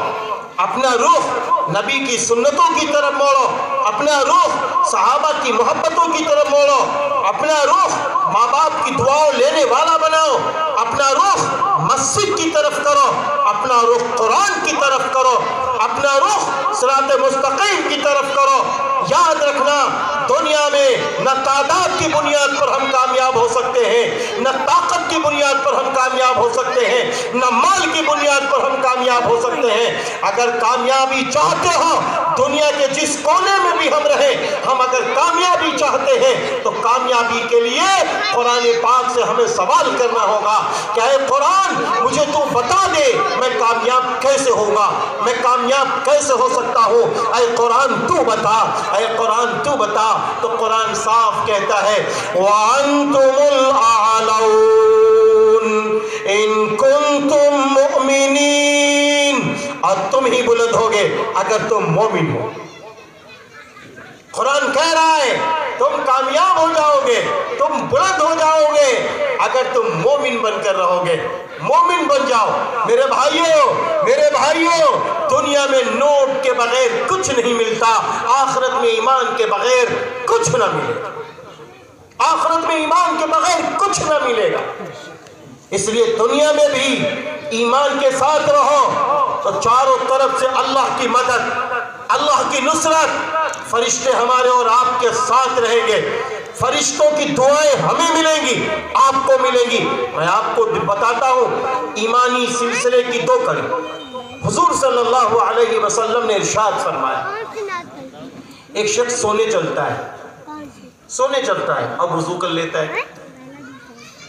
اپنا رخ نبی کی سنتوں کی طرف موڑو، اپنا رخ صحابہ کی محبتوں کی طرف موڑو، اپنا رخ ماں باپ کی دعاؤں لینے والا بناؤ، اپنا رخ مسجد کی طرف کرو، اپنا رخ قرآن کی طرف کرو، اپنا رخ صراط مستقیم کی طرف کرو۔ یاد رکھنا، دنیا میں نہ تعداد کی بنیاد پر ہم کامیاب ہو سکتے ہیں، نہ طاقت کی بنیاد پر ہم کامیاب ہو سکتے ہیں، نہ مال کی بنیاد پر ہم کامیاب ہو سکتے ہیں۔ اگر کامیابی چاہتے ہو، دنیا کے جس کونے میں بھی ہم رہیں، ہم اگر کامیابی چاہتے ہیں تو کامیابی کے لیے قرآن پاک سے ہمیں سوال کرنا ہوگا کہ اے قرآن مجھے تو بتا دے میں کامیاب کیسے ہوں گا، میں کامیاب کیسے ہو سکتا ہوں، اے قرآن تو بتا، اے قرآن تو بتا۔ تو قرآن صاف کہتا ہے وَأَنْتُمُ الْأَعْلَوْنَ إِن كُنْتُم مُؤْمِنِينَ، اور تم ہی بلند ہوگے اگر تم مومن ہو۔ قرآن کہہ رہا ہے تم کامیاب ہو جاؤ گے، تم بلند ہو جاؤ گے اگر تم مومن بن کر رہو گے۔ مومن بن جاؤ میرے بھائیوں، دنیا میں نوٹ کے بغیر کچھ نہیں ملتا، آخرت میں ایمان کے بغیر کچھ نہ ملے گا، آخرت میں ایمان کے بغیر کچھ نہ ملے گا۔ اس لیے دنیا میں بھی ایمان کے ساتھ رہو تو چاروں طرف سے اللہ کی مدد، اللہ کی نصرت، فرشتے ہمارے اور آپ کے ساتھ رہیں گے، فرشتوں کی دعائیں ہمیں ملیں گی، آپ کو ملیں گی۔ میں آپ کو بتاتا ہوں ایمانی سلسلے کی دو کڑی۔ حضور صلی اللہ علیہ وسلم نے ارشاد فرمایا، ایک شخص سونے چلتا ہے اور وضو کر لیتا ہے۔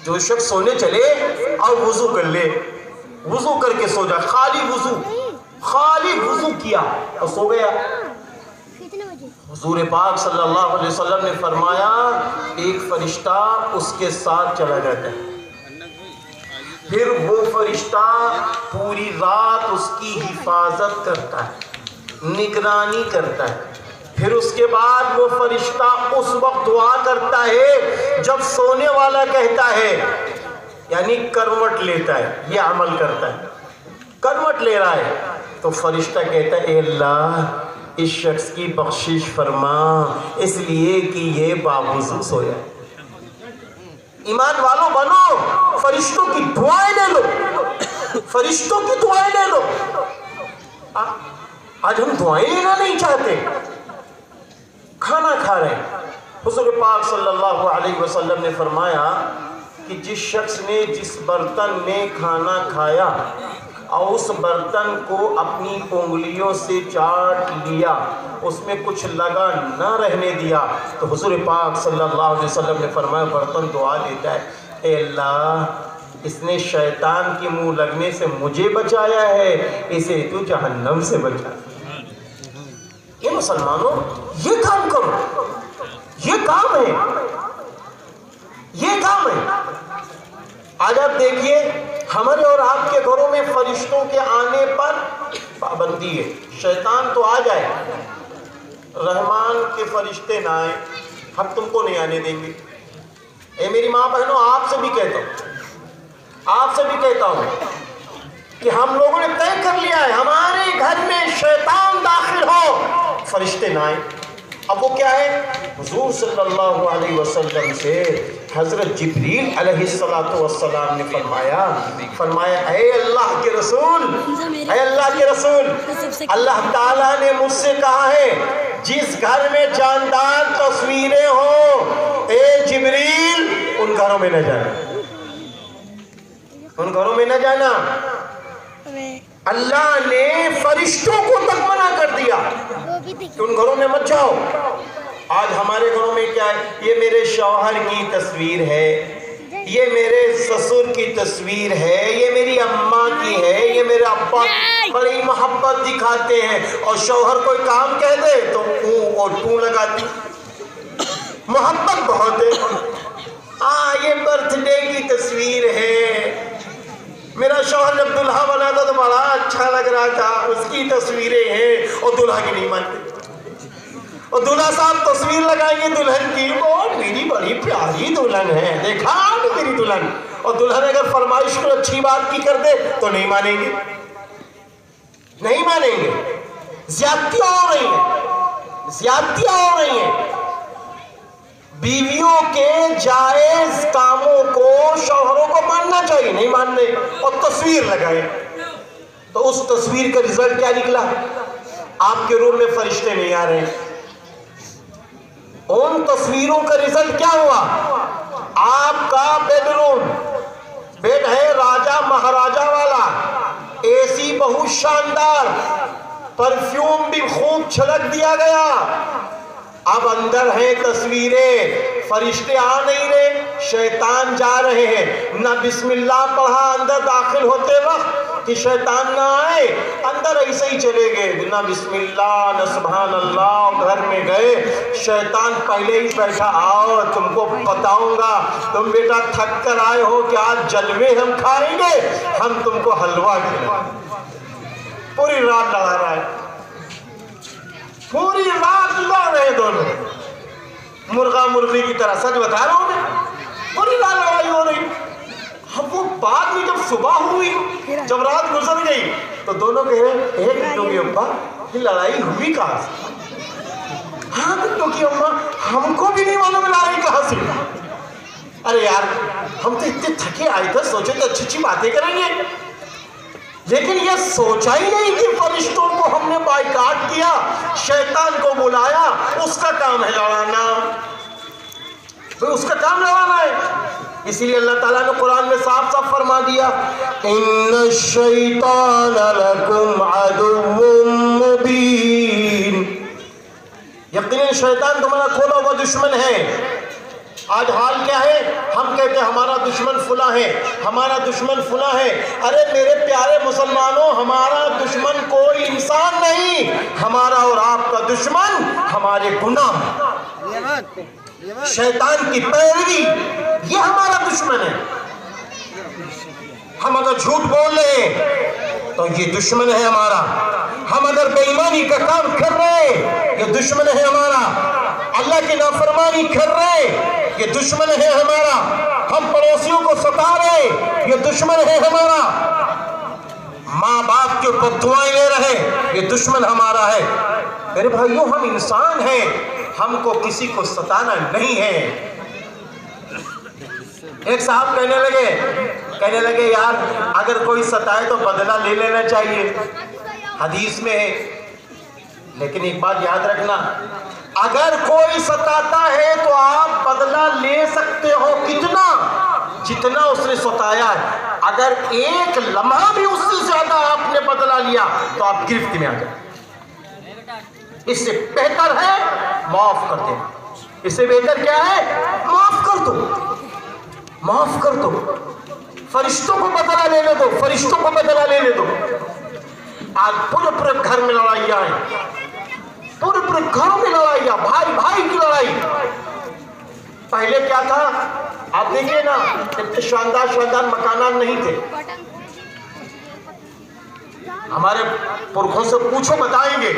جو شخص سونے چلے اور وضو کر لے، وضو کر کے سو جائے، خالی وضو کیا اور سو گیا، حضور پاک صلی اللہ علیہ وسلم نے فرمایا ایک فرشتہ اس کے ساتھ چلا جاتا ہے، پھر وہ فرشتہ پوری رات اس کی حفاظت کرتا ہے، نگرانی کرتا ہے، پھر اس کے بعد وہ فرشتہ اس وقت دعا کرتا ہے جب سونے والا کہتا ہے، یعنی کروٹ لیتا ہے، یہ عمل کرتا ہے، کروٹ لے رہا ہے تو فرشتہ کہتا ہے اے اللہ اس شخص کی بخشش فرما اس لیے کہ یہ باوضو سویا۔ ایمان والوں بنو، فرشتوں کی دعائیں لے لو، فرشتوں کی دعائیں لے لو۔ آج ہم دعائیں لینا نہیں چاہتے، کھانا کھا رہے ہیں۔ حضور پاک صلی اللہ علیہ وسلم نے فرمایا کہ جس شخص نے جس برتن میں کھانا کھایا اور اس برتن کو اپنی انگلیوں سے چاٹ لیا، اس میں کچھ لگا نہ رہنے دیا، تو حضور پاک صلی اللہ علیہ وسلم نے فرمایا برتن دعا دیتا ہے اے اللہ اس نے شیطان کے منہ لگنے سے مجھے بچایا ہے، اسے تو جہنم سے بچا۔ یہ مسلمانوں یہ کام کرو، یہ کام ہے، یہ کام ہے۔ آج آپ دیکھیے ہمارے اور آپ کے گھروں میں فرشتوں کے آنے پر پابندی ہے. شیطان تو آ جائے، رحمان کے فرشتے نہ آئے، ہم تم کو نہیں آنے دیں گے. اے میری ماں بہنوں، آپ سے بھی کہتا ہوں کہ ہم لوگوں نے طے کر لیا ہے ہمارے گھر میں شیطان داخل ہو، فرشتے نہ آئے. اب وہ کیا ہے؟ حضور صلی اللہ علیہ وسلم سے حضرت جبریل علیہ السلام نے فرمایا اے اللہ کے رسول، اللہ تعالیٰ نے مجھ سے کہا ہے جس گھر میں جاندار تصویریں ہوں اے جبریل ان گھروں میں نہ جانا. اللہ نے فرشتوں کو تک منع کر دیا کہ ان گھروں میں مت جاؤ. آج ہمارے گھروں میں کیا ہے؟ یہ میرے شوہر کی تصویر ہے، یہ میرے سسر کی تصویر ہے، یہ میری اماں کی ہے، یہ میرے ابا کی. بڑی محبت دکھاتے ہیں اور شوہر کوئی کام کہہ دے تو اوں اور ٹوں لگاتی. محبت بہت ہے. یہ برتھ ڈے کی تصویر ہے، میرا شوہر جب دلہا بنا تھا تو بڑا اچھا لگ رہا تھا، اس کی تصویریں ہیں اور دلہا کی نہیں مانتے. اور دلہا صاحب تصویر لگائیں گے دلہن کی، وہ میری بڑی پیاری دلہن ہے، دیکھا میری دلہن. اور دلہن اگر فرمائش کو اچھی بات کی کر دے تو نہیں مانیں گے. زیادتیاں ہو رہی ہیں. بیویوں کے جائز کاموں کو شوہروں کو ماننا چاہیے، نہیں ماننے. اور تصویر لگائے تو اس تصویر کا رزلٹ کیا نکلا؟ آپ کے روم میں فرشتے نہیں آ رہے. ان تصویروں کا رزلٹ کیا ہوا؟ آپ کا بیڈ ہے راجہ مہاراجہ والا، اے سی بہت شاندار، پرفیوم بھی خوب چھڑک دیا گیا. اب اندر ہیں تصویریں، فرشتے آ نہیں رہے، شیطان جا رہے ہیں. نہ بسم اللہ پڑھا اندر داخل ہوتے وقت کہ شیطان نہ آئے، اندر ایسے ہی چلے گئے، نہ بسم اللہ نہ سبحان اللہ. گھر میں گئے، شیطان پہلے ہی بیٹھا، آؤ تم کو بتاؤں گا، تم بیٹا تھک کر آئے ہو کہ آج جلوے ہم کھائیں گے، ہم تم کو حلوہ کھلائیں. پوری رات لڑا رہا ہے، پوری رات لڑ رہے دونوں، مرغا مرغی کی طرح. سچ بتا رہا ہوں میں، پوری رات لڑائی ہو رہی. اب وہ بعد میں جب صبح ہوئی، جب رات گزر گئی تو دونوں کہہ رہے ہیں گٹو کی اماں یہ لڑائی ہوئی کہاں سے؟ ہاں گٹو کی اماں ہم کو بھی نہیں معلوم لڑائی کہاں سے. ارے یار ہم تو اتنے تھکے آئے تھے، سوچے تو اچھی اچھی باتیں کریں گے، لیکن یہ سوچا ہی نہیں کہ فرشتوں کو ہم نے بائیکاٹ کیا، شیطان کو بلایا. اس کا کام ہے لڑانا، اس کا کام لڑانا ہے. اسی لیے اللہ تعالیٰ نے قرآن میں صاف صاف فرما دیا ان الشیطان لکم عدو مبین. یقیناً شیطان تمہارا کھولا ہوا دشمن ہے. آج حال کیا ہے؟ ہم کہتے ہیں ہمارا دشمن فلاں ہے، ہمارا دشمن فلاں ہے. ارے میرے پیارے مسلمانوں، ہمارا دشمن کوئی انسان نہیں، ہمارا اور آپ کا دشمن ہمارے گناہ، شیطان کی پیروی، یہ ہمارا دشمن ہے. ہم اگر جھوٹ بول رہے تو یہ دشمن ہے ہمارا. ہم اگر بے ایمانی کا کام کر رہے یہ دشمن ہے ہمارا. اللہ کی نافرمانی کر رہے یہ دشمن ہے ہمارا. ہم پڑوسیوں کو ستا رہے یہ دشمن ہے ہمارا. ماں باپ کے اوپر دعائیں لے رہے یہ دشمن ہمارا ہے. میرے بھائیوں ہم انسان ہیں، ہم کو کسی کو ستانا نہیں ہے. ایک صاحب کہنے لگے یار اگر کوئی ستائے تو بدلہ لے لینا چاہیے، حدیث میں ہے. لیکن ایک بات یاد رکھنا، اگر کوئی ستاتا ہے تو آپ بدلہ لے سکتے ہو کتنا؟ جتنا اس نے ستایا ہے. اگر ایک لمحہ بھی اس سے زیادہ آپ نے بدلہ لیا تو آپ گرفت میں آ جائیں. اس سے بہتر ہے معاف کر دیں. اس سے بہتر کیا ہے؟ معاف کر دو، معاف کر دو. فرشتوں کو بدلہ لے لے دو، فرشتوں کو بدلہ لے لے دو. آج پورے گھر میں لڑائیاں ہیں، پورے گھروں میں لڑائیاں، بھائی بھائی کی لڑائی. پہلے کیا تھا؟ آپ دیکھیں نا اتنے شاندار شاندار مکانات نہیں تھے. ہمارے پرکھوں سے پوچھو بتائیں گے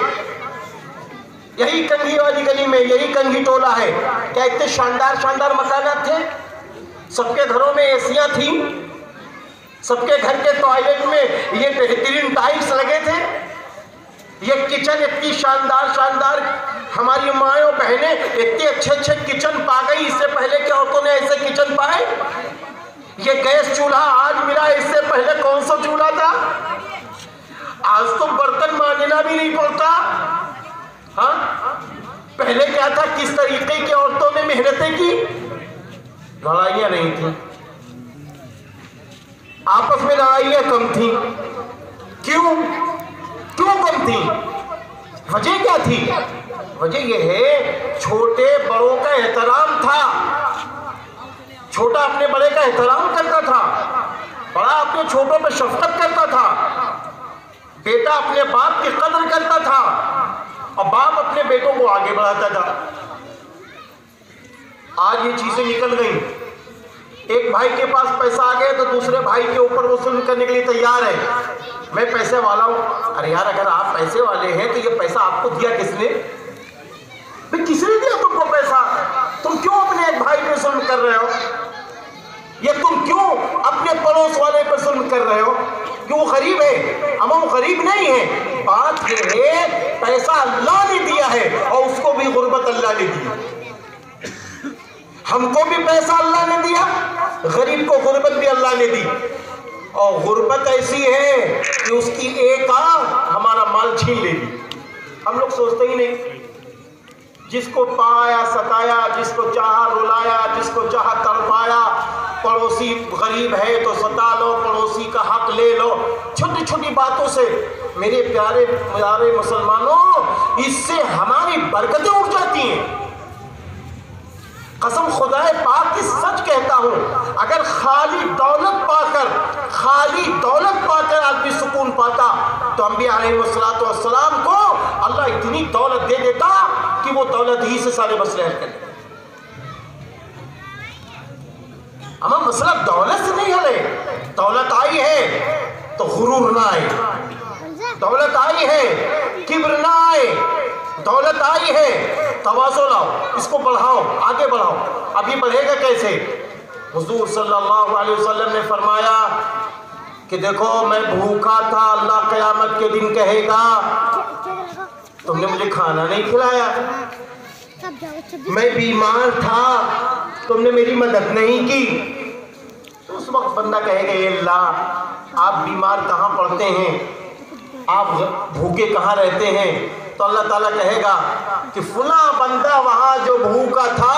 یہی کنگھی والی گلی میں یہی کنگھی ٹولہ ہے کیا اتنے شاندار شاندار مکانات تھے؟ سب کے گھروں میں ایسیاں تھیں؟ سب کے گھر کے ٹوائلٹ میں یہ بہترین ٹائلس لگے تھے؟ یہ کچن اتنی شاندار شاندار ہماری مائیں اور بہنیں اتنے اچھے اچھے کچن پا گئی. اس سے پہلے کہ عورتوں نے ایسے کچن پائے؟ یہ گیس چولہا آج ملا, اس سے پہلے کون سا چولہا تھا؟ آج تو برتن مانجنا بھی نہیں پڑتا. ہاں پہلے کیا تھا؟ کس طریقے کی عورتوں نے محنتیں کی؟ لڑائیاں نہیں تھیں, آپس میں لڑائیاں کم تھیں. کیوں کم تھیں؟ وجہ کیا تھی؟ وجہ یہ ہے چھوٹے بڑوں کا احترام تھا. چھوٹا اپنے بڑے کا احترام کرتا تھا, بڑا اپنے چھوٹوں پہ شفقت کرتا تھا, بیٹا اپنے باپ کی قدر کرتا تھا اور باپ اپنے بیٹوں کو آگے بڑھاتا تھا. آج یہ چیزیں نکل گئیں. ایک بھائی کے پاس پیسہ آ گیا تو دوسرے بھائی کے اوپر وہ ظلم کرنے کے لیے تیار ہے. میں پیسے والا ہوں. ارے یار اگر آپ پیسے والے ہیں تو یہ پیسہ آپ کو دیا کس نے؟ بھئی کس نے دیا تم کو پیسہ؟ تم کیوں اپنے ایک بھائی پہ ظلم کر رہے ہو؟ یہ تم کیوں اپنے پڑوس والے پہ ظلم کر رہے ہو؟ کیوں وہ غریب ہے؟ اما وہ غریب نہیں ہے. بات یہ ہے پیسہ اللہ نے دیا ہے اور اس کو بھی غربت اللہ نے دی. ہم کو بھی پیسہ اللہ نے دیا, غریب کو غربت بھی اللہ نے دی. اور غربت ایسی ہے کہ اس کی ایک آنکھ ہمارا مال چھین لے گی. ہم لوگ سوچتے ہی نہیں. جس کو پایا ستایا, جس کو چاہا رلایا, جس کو چاہا تڑپایا. پڑوسی غریب ہے تو ستا لو, پڑوسی کا حق لے لو. چھوٹی چھوٹی باتوں سے میرے پیارے پیارے مسلمانوں, اس سے ہماری برکتیں اٹھ جاتی ہیں. قسم خدا پاک کی سچ کہتا ہوں, اگر خالی دولت پا کر آدمی سکون پاتا تو انبیاء علیہ السلام کو اللہ اتنی دولت دے دیتا کہ وہ دولت ہی سے سارے مسئلے حل کر دیتا. اما مسئلہ دولت سے نہیں حل ہے. دولت آئی ہے تو غرور نہ آئے, دولت آئی ہے کبر نہ آئے, دولت آئی ہے تواضع لاؤ, اس کو بڑھاؤ, آگے بڑھاؤ. ابھی بڑھے گا کیسے؟ حضور صلی اللہ علیہ وسلم نے فرمایا کہ دیکھو میں بھوکا تھا, اللہ قیامت کے دن کہے گا تم نے مجھے کھانا نہیں کھلایا. میں بیمار تھا, تم نے میری مدد نہیں کی. اس وقت بندہ کہے گا اے اللہ آپ بیمار کہاں پڑتے ہیں, آپ بھوکے کہاں رہتے ہیں؟ تو اللہ تعالیٰ کہے گا کہ فلاں بندہ وہاں جو بھوکا تھا,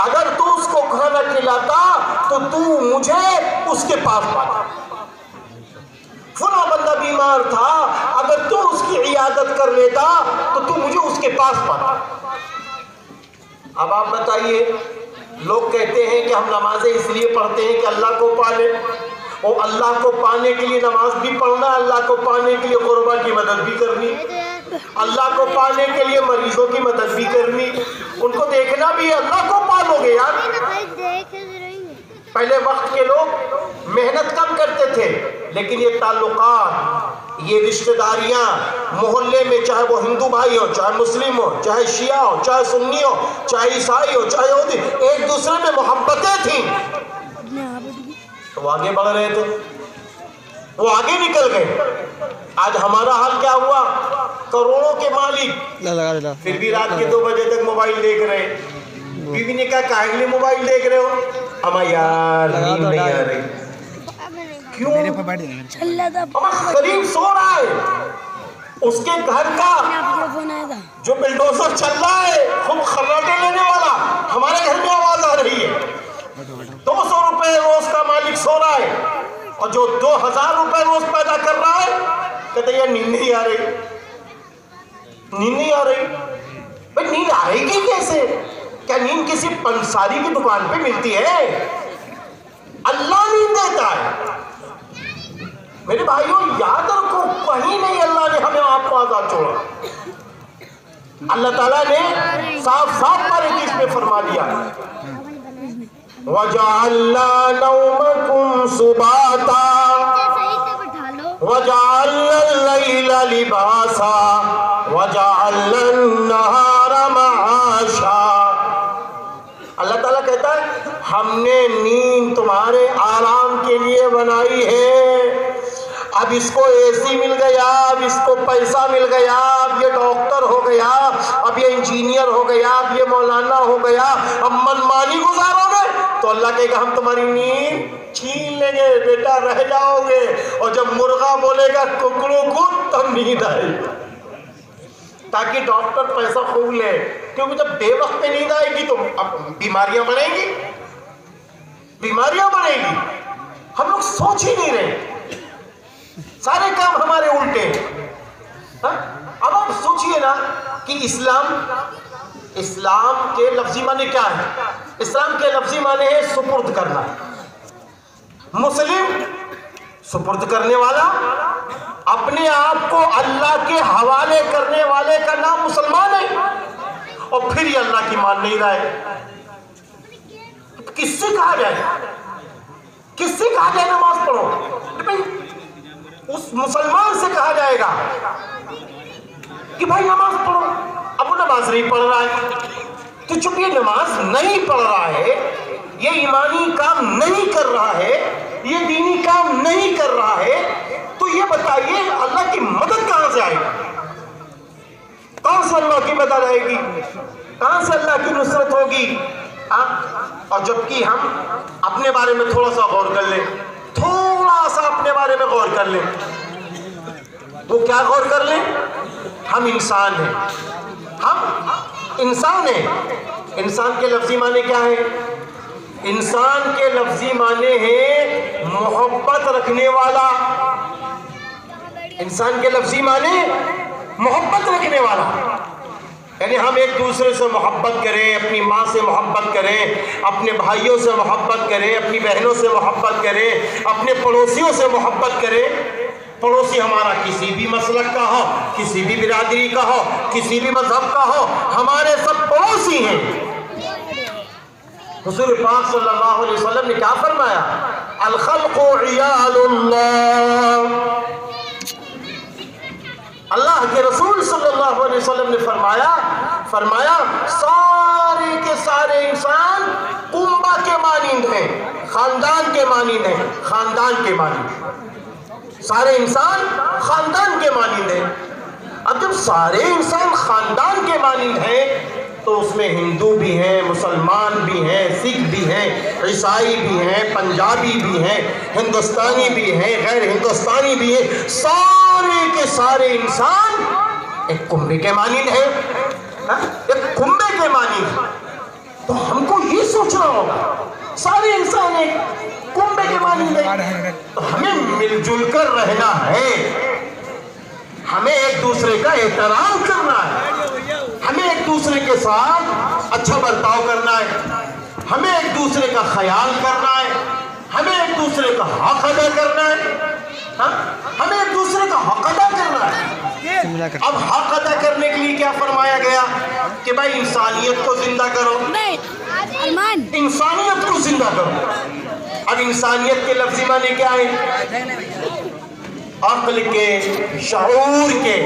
اگر تو اس کو کھانا کھلاتا تو تو مجھے اس کے پاس پاتا. فلاں بندہ بیمار تھا, اگر تو اس کی عیادت کر لیتا تو تو مجھے اس کے پاس پاتا. اب آپ بتائیے, لوگ کہتے ہیں کہ ہم نمازیں اس لیے پڑھتے ہیں کہ اللہ کو پا لیں, اور اللہ کو پانے کے لیے نماز بھی پڑھنا, اللہ کو پانے کے لیے غربا کی مدد بھی کرنی, اللہ کو پانے کے لیے مریضوں کی مدد بھی کرنی, ان کو دیکھنا بھی. اللہ کو پالو گے یار. پہلے وقت کے لوگ محنت کم کرتے تھے, لیکن یہ تعلقات, یہ رشتہ داریاں محلے میں, چاہے وہ ہندو بھائی ہو, چاہے مسلم ہو, چاہے شیعہ ہو, چاہے سنی ہو, چاہے عیسائی ہو, چاہے یہودی, ایک دوسرے میں محبتیں تھیں تو وہ آگے بڑھ رہے تھے, وہ آگے نکل گئے. آج ہمارا حال کیا ہوا؟ کروڑوں کے مالک پھر بھی رات کے 2 بجے تک موبائل دیکھ رہے ہیں. بیوی نے کہا کاہے کے لیے موبائل دیکھ رہے ہو؟ اما یار نیند نہیں آ رہی. کیوں؟ اما غریب سو رہا ہے, اس کے گھر کا جو بلڈوزر چل رہا ہے خوب خراٹے لینے والا, ہمارے گھر میں آواز آ رہی ہے. 200 روپے روز کا مالک سو رہا ہے, اور جو 2000 روپے روز پیدا کر رہا ہے کہتے ہیں نیند نہیں آ رہی, نیند نہیں آ رہی. بھئی نیند آئے گی کیسے؟ کیا نیند کسی پنساری کی دکان پہ ملتی ہے؟ اللہ نیند دیتا ہے. میرے بھائیوں یاد رکھو, کہیں نہیں اللہ نے ہمیں آپ کو آزاد چھوڑا. اللہ تعالیٰ نے صاف صاف ہمارے چیز میں فرما دیا وَجَعَلْنَا نَوْمَكُمْ سُبَاتًا وَجَعَلْنَا اللَّيْلَ لِبَاسًا وَجَعَلْنَا النَّهَارَ مَعَاشًا۔ اللہ تعالیٰ کہتا ہے ہم نے نیند تمہارے آرام کے لیے بنائی ہے۔ اب اس کو اے سی مل گیا، اب اس کو پیسہ مل گیا، اب یہ ڈاکٹر ہو گیا، اب یہ انجینئر ہو گیا، اب یہ مولانا ہو گیا، اب منمانی گزارو گے تو اللہ کہے گا ہم تمہاری نیند چھین لیں گے، بیٹا رہ جاؤ گے۔ اور جب مرغا بولے گا ککڑوں کو تب نیند آئے گی، تاکہ ڈاکٹر پیسہ خوب لے، کیونکہ جب بے وقت پہ نیند آئے گی تو اب بیماریاں بڑھیں گی، بیماریاں بڑھیں گی۔ ہم لوگ سوچ ہی نہیں رہے، سارے کام ہمارے الٹے ہیں۔ اب آپ سوچئے نا کہ اسلام کے لفظی معنی کیا ہے؟ اسلام کے لفظی معنی ہے سپرد کرنا۔ مسلم سپرد کرنے والا، اپنے آپ کو اللہ کے حوالے کرنے والے کا نام مسلمان ہے، اور پھر یہ اللہ کی مان نہیں رہا ہے۔ کس سے کہا جائے، کس سے کہا جائے نماز پڑھو؟ اس مسلمان سے کہا جائے گا کہ بھائی نماز پڑھو، اب وہ نماز نہیں پڑھ رہا ہے تو چونکہ یہ نماز نہیں پڑھ رہا ہے، یہ ایمانی کام نہیں کر رہا ہے، یہ دینی کام نہیں کر رہا ہے، تو یہ بتائیے اللہ کی مدد کہاں سے آئے گی؟ کہاں سے اللہ کی مدد آئے گی؟ کہاں سے اللہ کی نصرت ہوگی؟ اور جبکہ ہم اپنے بارے میں تھوڑا سا غور کر لیں، تھوڑا سا اپنے بارے میں غور کر لیں۔ وہ کیا غور کر لیں؟ ہم انسان ہیں، ہم انسان ہیں۔ انسان کے لفظی معنی کیا ہے؟ انسان کے لفظی معنی ہے محبت رکھنے والا۔ انسان کے لفظی معنی محبت رکھنے والا، یعنی ہم ایک دوسرے سے محبت کریں، اپنی ماں سے محبت کریں، اپنے بھائیوں سے محبت کریں، اپنی بہنوں سے محبت کریں، اپنے پڑوسیوں سے محبت کریں۔ پڑوسی ہمارا کسی بھی مسلک کا ہو، کسی بھی برادری کا ہو، کسی بھی مذہب کا ہو، ہمارے سب پڑوسی ہیں۔ حضور پاک صلی اللہ علیہ وسلم نے کیا فرمایا؟ الخلق عیال اللہ۔ اللہ کے رسول صلی اللہ علیہ وسلم نے فرمایا سارے کے سارے انسان کنبہ کے مانند ہیں، خاندان کے مانند ہیں، خاندان کے مانند، سارے انسان خاندان کے مانند ہیں۔ اب جب سارے انسان خاندان کے مانند ہیں تو اس میں ہندو بھی ہیں، مسلمان بھی ہیں، سکھ بھی ہیں، عیسائی بھی ہیں، پنجابی بھی ہیں، ہندوستانی بھی ہیں، غیر ہندوستانی بھی ہیں، سارے کے سارے انسان ایک کنبے کے مانند ہیں، ایک کنبے کے مانند۔ تو ہم کو یہ سوچنا ہوگا سارے انسان ایک کنبے کے مانند ہیں، تو ہمیں مل جل کر رہنا ہے، ہمیں ایک دوسرے کا احترام کرنا ہے، ہمیں ایک دوسرے کے ساتھ اچھا برتاؤ کرنا ہے، ہمیں ایک دوسرے کا خیال کرنا ہے، ہمیں ایک دوسرے کا حق ادا کرنا ہے، ہمیں ایک دوسرے کا حق ادا کرنا ہے۔ اب حق ادا کرنے کے لیے کیا فرمایا گیا کہ بھائی انسانیت کو زندہ کرو، انسانیت کو زندہ کرو۔ اب انسانیت کے لفظی معنی کیا ہے؟ عقل کے، شعور کے،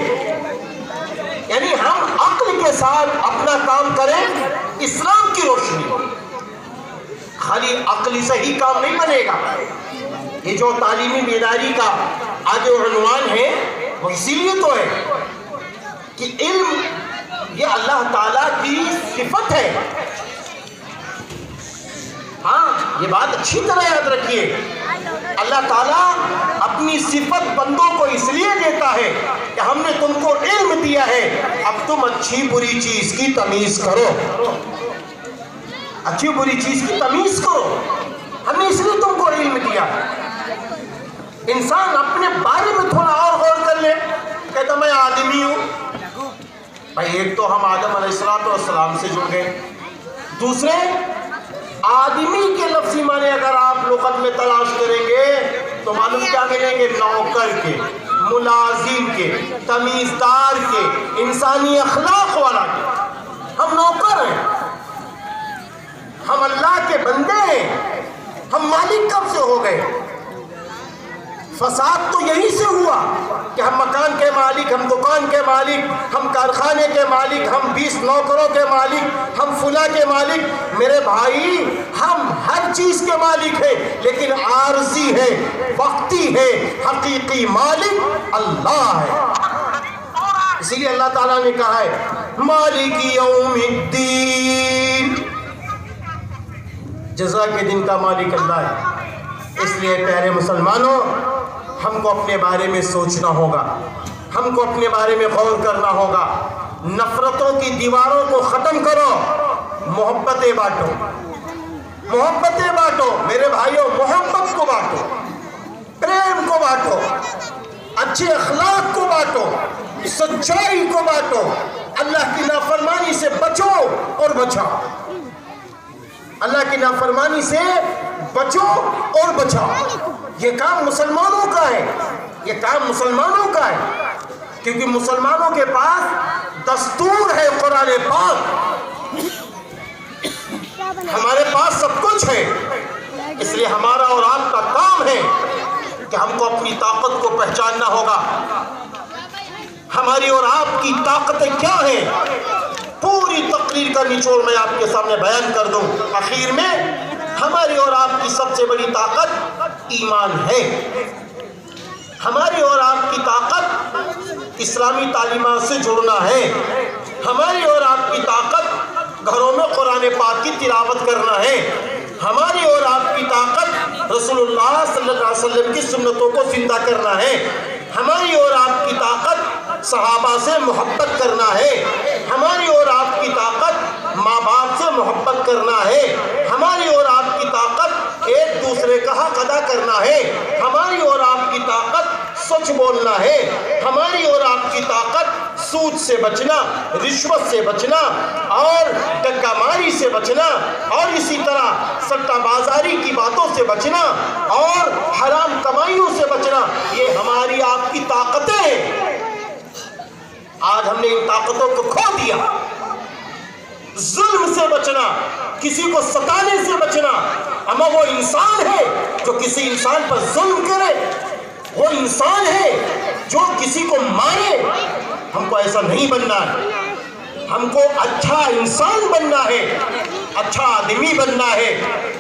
یعنی ہم عقل کے ساتھ اپنا کام کریں اسلام کی روشنی۔ خالی عقل سے ہی کام نہیں بنے گا۔ یہ جو تعلیمی بیداری کا آج عنوان ہے وہ اسی لیے تو ہے کہ علم یہ اللہ تعالیٰ کی صفت ہے۔ ہاں یہ بات اچھی طرح یاد رکھیے، اللہ تعالیٰ اپنی صفت بندوں کو اس لیے دیتا ہے کہ ہم نے تم کو علم دیا ہے، اب تم اچھی بری چیز کی تمیز کرو، اچھی بری چیز کی تمیز کرو۔ ہم نے اس لیے تم کو علم دیا۔ انسان اپنے بارے میں تھوڑا اور غور کر لے، کہتا میں آدمی ہوں۔ بھائی ایک تو ہم آدم علیہ السلام سے جڑ گئے، دوسرے آدمی کے لفظی معنی اگر آپ لغت میں تلاش کریں گے تو معلوم کیا ملیں گے؟ نوکر کے، ملازم کے، تمیزدار کے، انسانی اخلاق والا کے۔ ہم نوکر ہیں، ہم اللہ کے بندے ہیں، ہم مالک کب سے ہو گئے؟ فساد تو یہی سے ہوا کہ ہم مکان کے مالک، ہم دکان کے مالک، ہم کارخانے کے مالک، ہم 20 نوکروں کے مالک، ہم فلاں کے مالک۔ میرے بھائی ہم ہر چیز کے مالک ہیں، لیکن عارضی ہے، وقتی ہے، حقیقی مالک اللہ ہے۔ اسی لیے اللہ تعالیٰ نے کہا ہے مالک یوم الدین، جزا کے دن کا مالک اللہ ہے۔ اس لیے پیارے مسلمانوں، ہم کو اپنے بارے میں سوچنا ہوگا، ہم کو اپنے بارے میں غور کرنا ہوگا۔ نفرتوں کی دیواروں کو ختم کرو، محبتیں بانٹو، محبتیں بانٹو میرے بھائیوں، محبت کو بانٹو، پریم کو بانٹو، اچھے اخلاق کو بانٹو، سچائی کو بانٹو، اللہ کی نافرمانی سے بچو اور بچاؤ، اللہ کی نافرمانی سے بچو اور بچاؤ۔ یہ کام مسلمانوں کا ہے، یہ کام مسلمانوں کا ہے، کیونکہ مسلمانوں کے پاس دستور ہے قرآن پاک، ہمارے پاس سب کچھ ہے۔ اس لیے ہمارا اور آپ کا کام ہے کہ ہم کو اپنی طاقت کو پہچاننا ہوگا، ہماری اور آپ کی طاقتیں کیا ہیں۔ پوری تقریر کا نچوڑ میں آپ کے سامنے بیان کر دوں۔ آخر میں ہماری اور آپ کی سب سے بڑی طاقت ایمان ہے، ہماری اور آپ کی طاقت اسلامی تعلیمات سے جڑنا ہے، ہماری اور آپ کی طاقت گھروں میں قرآن پاک کی تلاوت کرنا ہے، ہماری اور آپ کی طاقت رسول اللہ صلی اللہ علیہ وسلم کی سنتوں کو زندہ کرنا ہے، ہماری اور آپ کی طاقت صحابہ سے محبت کرنا ہے، ہماری اور آپ کی طاقت ماں باپ سے محبت کرنا ہے، ہماری اور آپ کی طاقت ایک دوسرے کا حق ادا کرنا ہے، ہماری اور آپ کی طاقت سچ بولنا ہے، ہماری اور آپ کی طاقت سود سے بچنا، رشوت سے بچنا اور ڈکا ماری سے بچنا، اور اسی طرح سٹہ بازاری کی باتوں سے بچنا اور حرام کمائیوں سے بچنا، یہ ہماری آپ کی طاقتیں ہیں۔ آج ہم نے ان طاقتوں کو کھو دیا۔ ظلم سے بچنا، کسی کو ستانے سے بچنا، اما وہ انسان ہے جو کسی انسان پر ظلم کرے، وہ انسان ہے جو کسی کو مارے۔ ہم کو ایسا نہیں بننا ہے، ہم کو اچھا انسان بننا ہے، اچھا آدمی بننا ہے،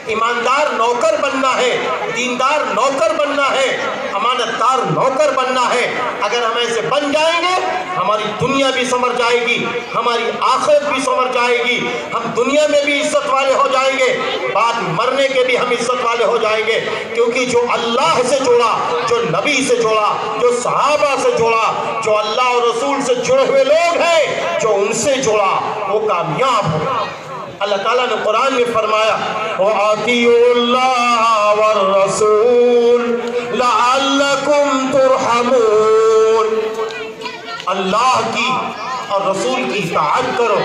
ایماندار نوکر بننا ہے، دیندار نوکر بننا ہے، امانت دار نوکر بننا ہے۔ اگر ہم ایسے بن جائیں گے ہماری دنیا بھی سنور جائے گی، ہماری آخرت بھی سنور جائے گی، ہم دنیا میں بھی عزت والے ہو جائیں گے، بعد مرنے کے بھی ہم عزت والے ہو جائیں گے، کیونکہ جو اللہ سے جڑا، جو نبی سے جڑا، جو صحابہ سے جڑا، جو اللہ اور رسول سے جڑے ہوئے لوگ ہیں، جو ان سے جڑا وہ کامیاب ہوگا۔ اللہ تعالیٰ نے قرآن میں فرمایا وَأَطِيعُوا اللَّهَ وَالرَّسُولَ لَعَلَّكُمْ تُرْحَمُونَ، اللہ کی اور رسول کی اطاعت کرو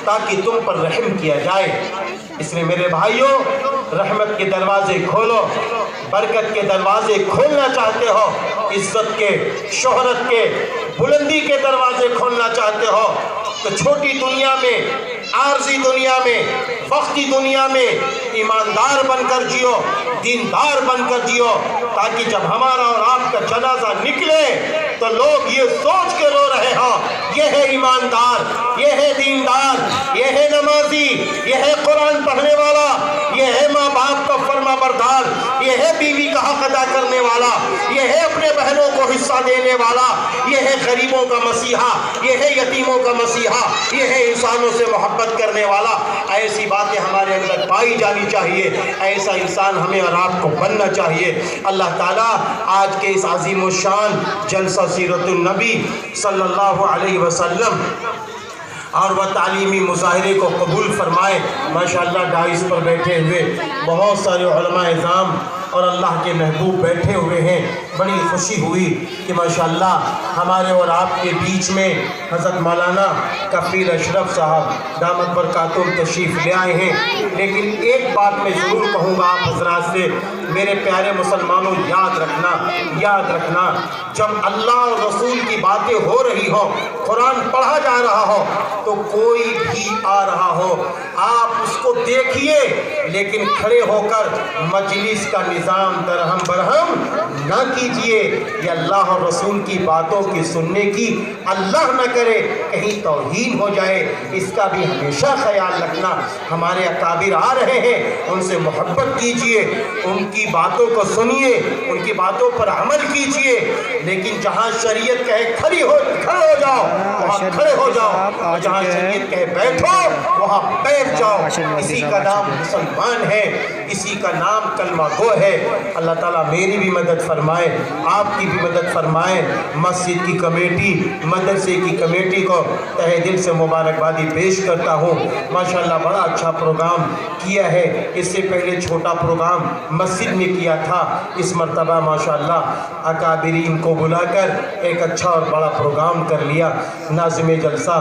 تاکہ تم پر رحم کیا جائے۔ اس لیے میرے بھائیوں، رحمت کے دروازے کھولو، برکت کے دروازے کھولنا چاہتے ہو، عزت کے، شہرت کے، بلندی کے دروازے کھولنا چاہتے ہو تو چھوٹی دنیا میں، عارضی دنیا میں، وقتی دنیا میں ایماندار بن کر جیو، دیندار بن کر جیو، تاکہ جب ہمارا اور آپ کا جنازہ نکلے تو لوگ یہ سوچ کے رو رہے ہوں یہ ہے ایماندار، یہ ہے دیندار، یہ ہے نمازی، یہ ہے قرآن پڑھنے والا، یہ ہے ماں باپ کا فرما بردار، یہ ہے بیوی کا حق ادا کرنے والا، یہ ہے اپنے بہنوں کو حصہ دینے والا، یہ ہے غریبوں کا مسیحا، یہ ہے یتیموں کا مسیحا، یہ ہے انسانوں سے محبت کرنے والا۔ ایسی باتیں ہمارے اندر پائی جانی چاہیے، ایسا انسان ہمیں اور آپ کو بننا چاہیے۔ اللہ تعالیٰ آج کے اس عظیم و شان جلسہ سیرت النبی صلی اللہ علیہ وسلم اور وہ تعلیمی مظاہرے کو قبول فرمائے۔ ماشاءاللہ ڈائز پر بیٹھے ہوئے بہت سارے علماء اعظام اور اللہ کے محبوب بیٹھے ہوئے ہیں۔ بڑی خوشی ہوئی کہ ماشاءاللہ ہمارے اور آپ کے بیچ میں حضرت مولانا کفیل اشرف صاحب دامت برکاتہم تشریف لے آئے ہیں، لیکن ایک بات میں ضرور کہوں گا آپ حضرات سے میرے پیارے مسلمانوں یاد رکھنا جب اللہ اور رسول کی باتیں ہو رہی ہوں، قرآن پڑھا جا رہا ہو تو کوئی بھی آ رہا ہو، آپ اس کو دیکھیے لیکن کھڑے ہو کر مجلس کا نظام درہم برہم نہ کیجئے۔ یہ اللہ اور رسول کی باتوں کی سننے کی اللہ نہ کرے کہیں توہین ہو جائے، اس کا بھی ہمیشہ خیال رکھنا۔ ہمارے اکابر آ رہے ہیں، ان سے محبت کیجئے، ان کی باتوں کو سنیے، ان کی باتوں پر عمل کیجئے، لیکن جہاں شریعت کہے کھڑے ہو جاؤ وہاں کھڑے ہو جاؤ، اور جہاں شریعت کہے بیٹھو وہاں بیٹھ جاؤ۔ اسی کا نام مسلمان ہے، اسی کا نام کلمہ گو ہے۔ اللہ تعالیٰ میری بھی مدد فرمائے، آپ کی بھی مدد فرمائے۔ مسجد کی کمیٹی، مدرسے کی کمیٹی کو تہہ دل سے مبارکبادی پیش کرتا ہوں۔ ماشاءاللہ بڑا اچھا پروگرام کیا ہے، اس سے پہلے چھوٹا پروگرام مسجد میں کیا تھا، اس مرتبہ ماشاءاللہ اکابرین کو بلا کر ایک اچھا اور بڑا پروگرام کر لیا۔ ناظم جلسہ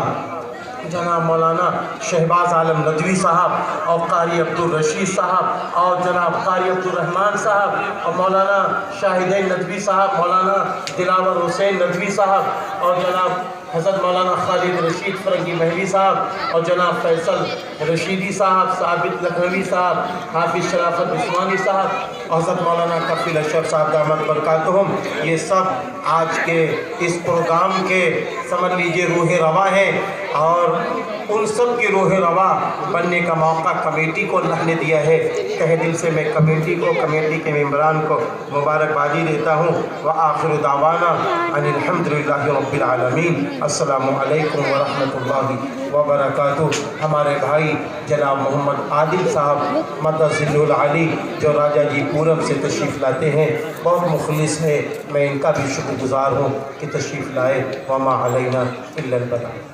جناب مولانا شہباز عالم ندوی صاحب اور قاری عبدالرشید صاحب اور جناب قاری عبدالرحمن صاحب اور مولانا شاہدین ندوی صاحب، مولانا دلاور حسین ندوی صاحب اور جناب حضرت مولانا خالد رشید فرنگی محلی صاحب اور جناب فیصل رشیدی صاحب، ثابت لکھنوی صاحب، حافظ شرافت عثمانی صاحب اور حضرت مولانا کفیل اشرف صاحب دامت برکاتہم، یہ سب آج کے اس پروگرام کے سمجھ لیجئے روح رواں ہیں، اور ان سب کی روح رواں بننے کا موقع کمیٹی کو اللہ نے دیا ہے۔ تہہ دل سے میں کمیٹی کو، کمیٹی کے ممبران کو مبارکبادی دیتا ہوں۔ وآخر دعوانا ان الحمدللہ رب العالمین۔ السلام علیکم ورحمۃ اللہ وبرکاتہ۔ ہمارے بھائی جناب محمد عادل صاحب مدد ذل العالی جو راجہ جی پورم سے تشریف لاتے ہیں، بہت مخلص ہے، میں ان کا بھی شکر گزار ہوں کہ تشریف لائے۔ وما علینا الا البلاغ۔